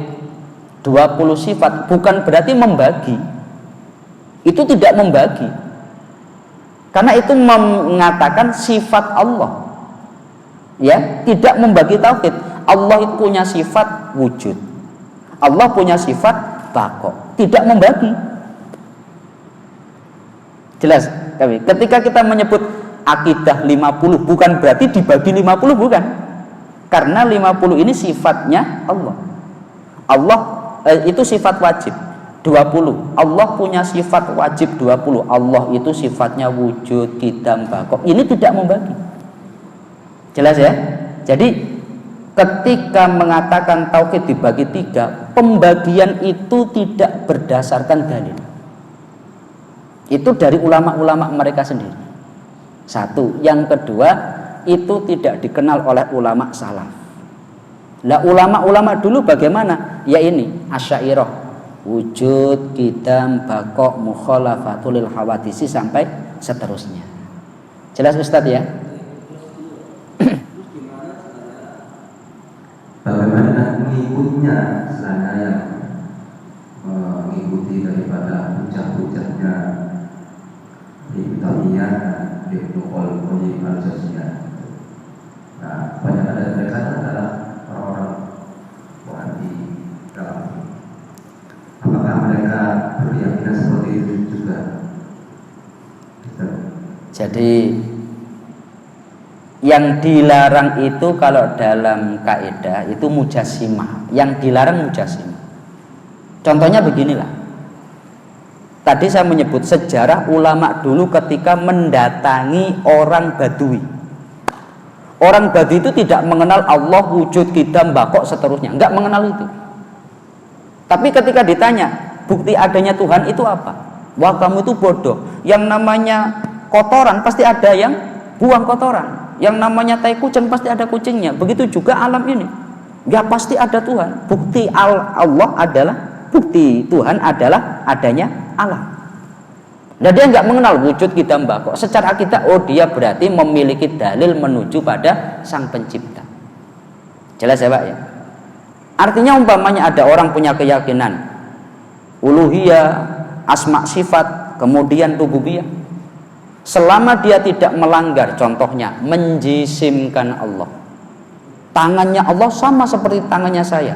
S2: 20 sifat bukan berarti membagi. Itu tidak membagi. Karena itu mengatakan sifat Allah. Ya, tidak membagi tauhid. Allah itu punya sifat wujud. Allah punya sifat baqo. Tidak membagi. Jelas kami. Ketika kita menyebut akidah 50 bukan berarti dibagi 50 bukan. Karena 50 ini sifatnya Allah. Allah itu sifat wajib 20. Allah punya sifat wajib 20. Allah itu sifatnya wujud, qidam, baqo. Ini tidak membagi. Jelas ya? Jadi ketika mengatakan tauhid dibagi 3, pembagian itu tidak berdasarkan dalil. Itu dari ulama-ulama mereka sendiri. 1. Yang kedua, itu tidak dikenal oleh ulama salaf. Lah ulama-ulama dulu bagaimana? Ya ini Asy'ariyah, wujud, qidam, baqo, mukhalafatul lil hawadisi sampai seterusnya. Jelas Ustadz ya?
S4: Bagaimana mengikutnya selama yang mengikuti daripada hujah-hujahnya Ibnu Taimiyah, Ibnu Qayyim al-Jauziyah. Nah, banyak dari mereka adalah orang-orang Wahabi. Apakah mereka berkeyakinan seperti itu juga?
S2: Jadi yang dilarang itu kalau dalam kaidah itu mujassimah. Yang dilarang mujassimah. Contohnya beginilah. Tadi saya menyebut sejarah ulama dulu ketika mendatangi orang Badui. Orang Badui itu tidak mengenal Allah, wujud, qidam, baqo, seterusnya. Enggak mengenal itu. Tapi ketika ditanya, bukti adanya Tuhan itu apa? Wah, kamu itu bodoh. Yang namanya kotoran pasti ada yang buang kotoran. Yang namanya tai kucing pasti ada kucingnya. Begitu juga alam ini. Ya pasti ada Tuhan. Bukti Allah adalah, bukti Tuhan adalah adanya alam. Nah, dia nggak mengenal wujud qidam, baqo. Secara akidah, oh dia berarti memiliki dalil menuju pada sang pencipta. Jelas ya Pak ya? Artinya umpamanya ada orang punya keyakinan uluhiyah, asma sifat, kemudian rububiyah, selama dia tidak melanggar, contohnya menjisimkan Allah, tangannya Allah sama seperti tangannya saya,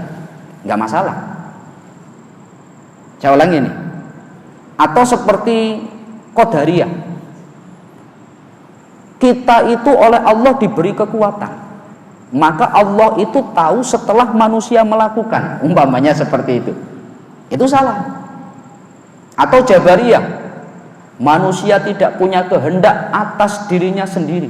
S2: nggak masalah. Saya ulangi ini. Atau seperti Qadariyah, kita itu oleh Allah diberi kekuatan, maka Allah itu tahu setelah manusia melakukan, umpamanya seperti itu salah. Atau Jabariyah, manusia tidak punya kehendak atas dirinya sendiri,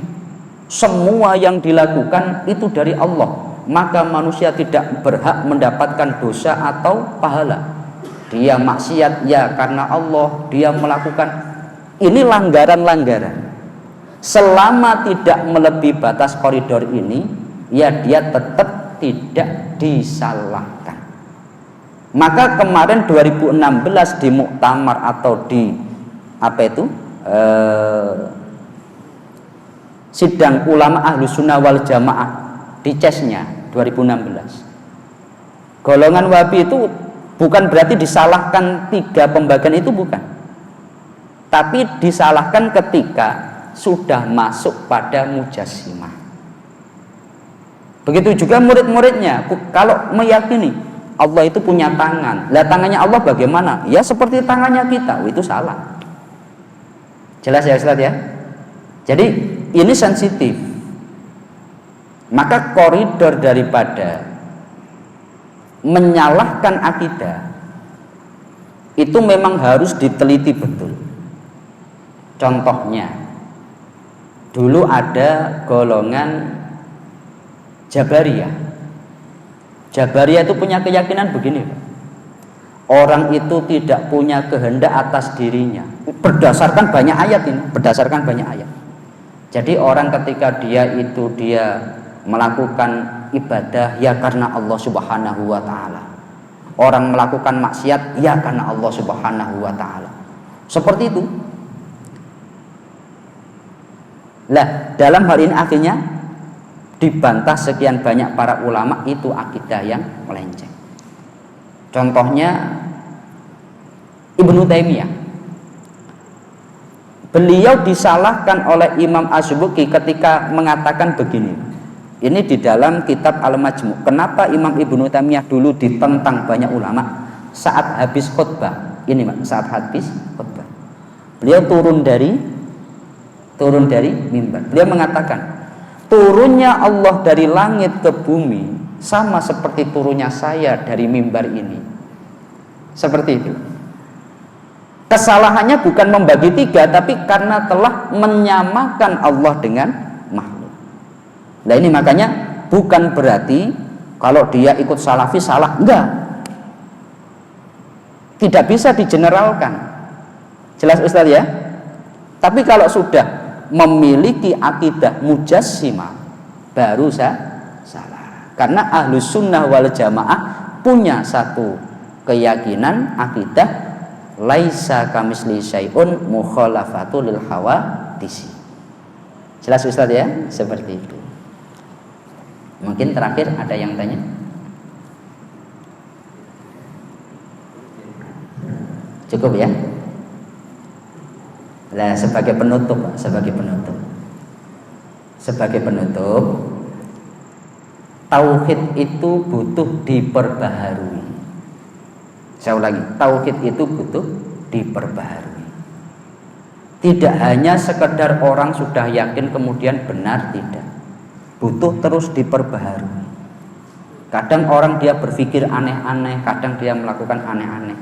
S2: semua yang dilakukan itu dari Allah, maka manusia tidak berhak mendapatkan dosa atau pahala. Dia maksiat ya karena Allah, dia melakukan ini langgaran-langgaran. Selama tidak melebihi batas koridor ini, ya dia tetap tidak disalahkan. Maka kemarin 2016 di muktamar atau di sidang ulama Ahlus Sunnah wal Jamaah di CES-nya 2016, golongan Wahabi itu bukan berarti disalahkan 3 pembagian itu, bukan, tapi disalahkan ketika sudah masuk pada mujassimah. Begitu juga murid-muridnya, kalau meyakini Allah itu punya tangan, lah tangannya Allah bagaimana? Ya seperti tangannya kita, itu salah. Jelas ya Ustaz ya? Jadi ini sensitif. Maka koridor daripada menyalahkan akidah itu memang harus diteliti betul. Contohnya, dulu ada golongan Jabariyah. Jabariyah itu punya keyakinan begini, orang itu tidak punya kehendak atas dirinya, berdasarkan banyak ayat ini, berdasarkan banyak ayat. Jadi orang ketika dia melakukan ibadah ya karena Allah Subhanahu wa taala, orang melakukan maksiat ya karena Allah Subhanahu wa taala, seperti itu. Lah dalam hal ini akhirnya dibantah sekian banyak para ulama, itu akidah yang melenceng. Contohnya Ibnu Taimiyah, beliau disalahkan oleh Imam Az-Zubuki ketika mengatakan begini. Ini di dalam kitab Al-Majmu'. Kenapa Imam Ibnu Taimiyah dulu ditentang banyak ulama saat habis khutbah? Ini saat habis khutbah, beliau turun dari mimbar. Beliau mengatakan, turunnya Allah dari langit ke bumi sama seperti turunnya saya dari mimbar ini. Seperti itu. Kesalahannya bukan membagi 3, tapi karena telah menyamakan Allah dengan makhluk. Nah ini makanya bukan berarti kalau dia ikut salafi salah, enggak. Tidak bisa digeneralkan. Jelas Ustaz ya? Tapi kalau sudah memiliki akidah mujassimah baru salah. Karena Ahlus Sunnah wal Jamaah punya satu keyakinan akidah laisa kamisli syai'un mukhalafatu lil hawadisi. Jelas Ustaz ya? Seperti itu. Mungkin terakhir ada yang tanya? Cukup ya? Nah, sebagai penutup, tauhid itu butuh diperbaharui. Saya ulangi, tauhid itu butuh diperbaharui. Tidak hanya sekedar orang sudah yakin kemudian benar, tidak. Butuh terus diperbaharui. Kadang orang dia berpikir aneh-aneh, kadang dia melakukan aneh-aneh.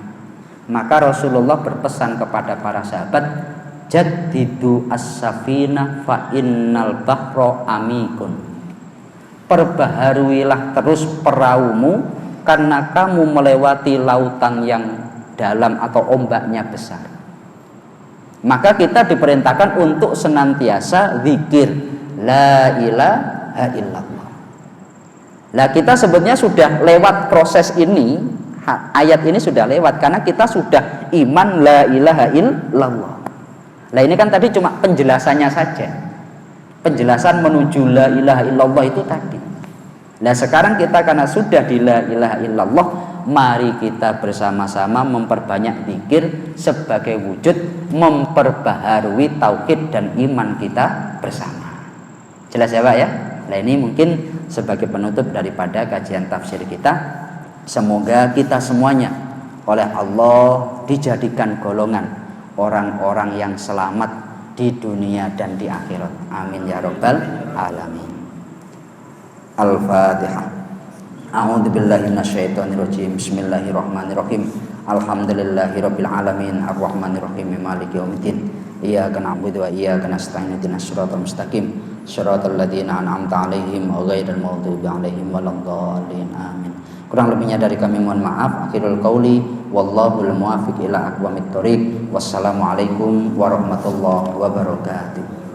S2: Maka Rasulullah berpesan kepada para sahabat, jaddidu as-safina fa innal bahra amikun. Perbaharuilah terus peraumu karena kamu melewati lautan yang dalam atau ombaknya besar. Maka kita diperintahkan untuk senantiasa zikir la ilaha illallah. Lah kita sebetulnya sudah lewat proses ini, ayat ini sudah lewat karena kita sudah iman la ilaha illallah. Lah ini kan tadi cuma penjelasannya saja, penjelasan menuju la ilaha illallah itu tadi. Nah sekarang kita karena sudah di la ilaha illallah, mari kita bersama-sama memperbanyak zikir sebagai wujud memperbaharui tauhid dan iman kita bersama. Jelas ya Pak ya? Nah ini mungkin sebagai penutup daripada kajian tafsir kita. Semoga kita semuanya oleh Allah dijadikan golongan orang-orang yang selamat di dunia dan di akhirat. Amin ya rabbal alamin. Al-Fatihah. A'udzu billahi minasyaitonir rajim. Bismillahirrahmanirrahim. Alhamdulillahirabbil alamin arrahmanir rahim maliki yaumiddin. Iyyaka na'budu wa iyyaka nasta'in ihdinas siratal mustaqim. Shiratal ladzina an'amta 'alaihim ghairil maghdubi 'alaihim waladdallin. Amin. Kurang lebihnya dari kami mohon maaf. Akhirul qauli wallahul muwaffiq ila aqwamit thoriq. Wassalamualaikum warahmatullahi wabarakatuh.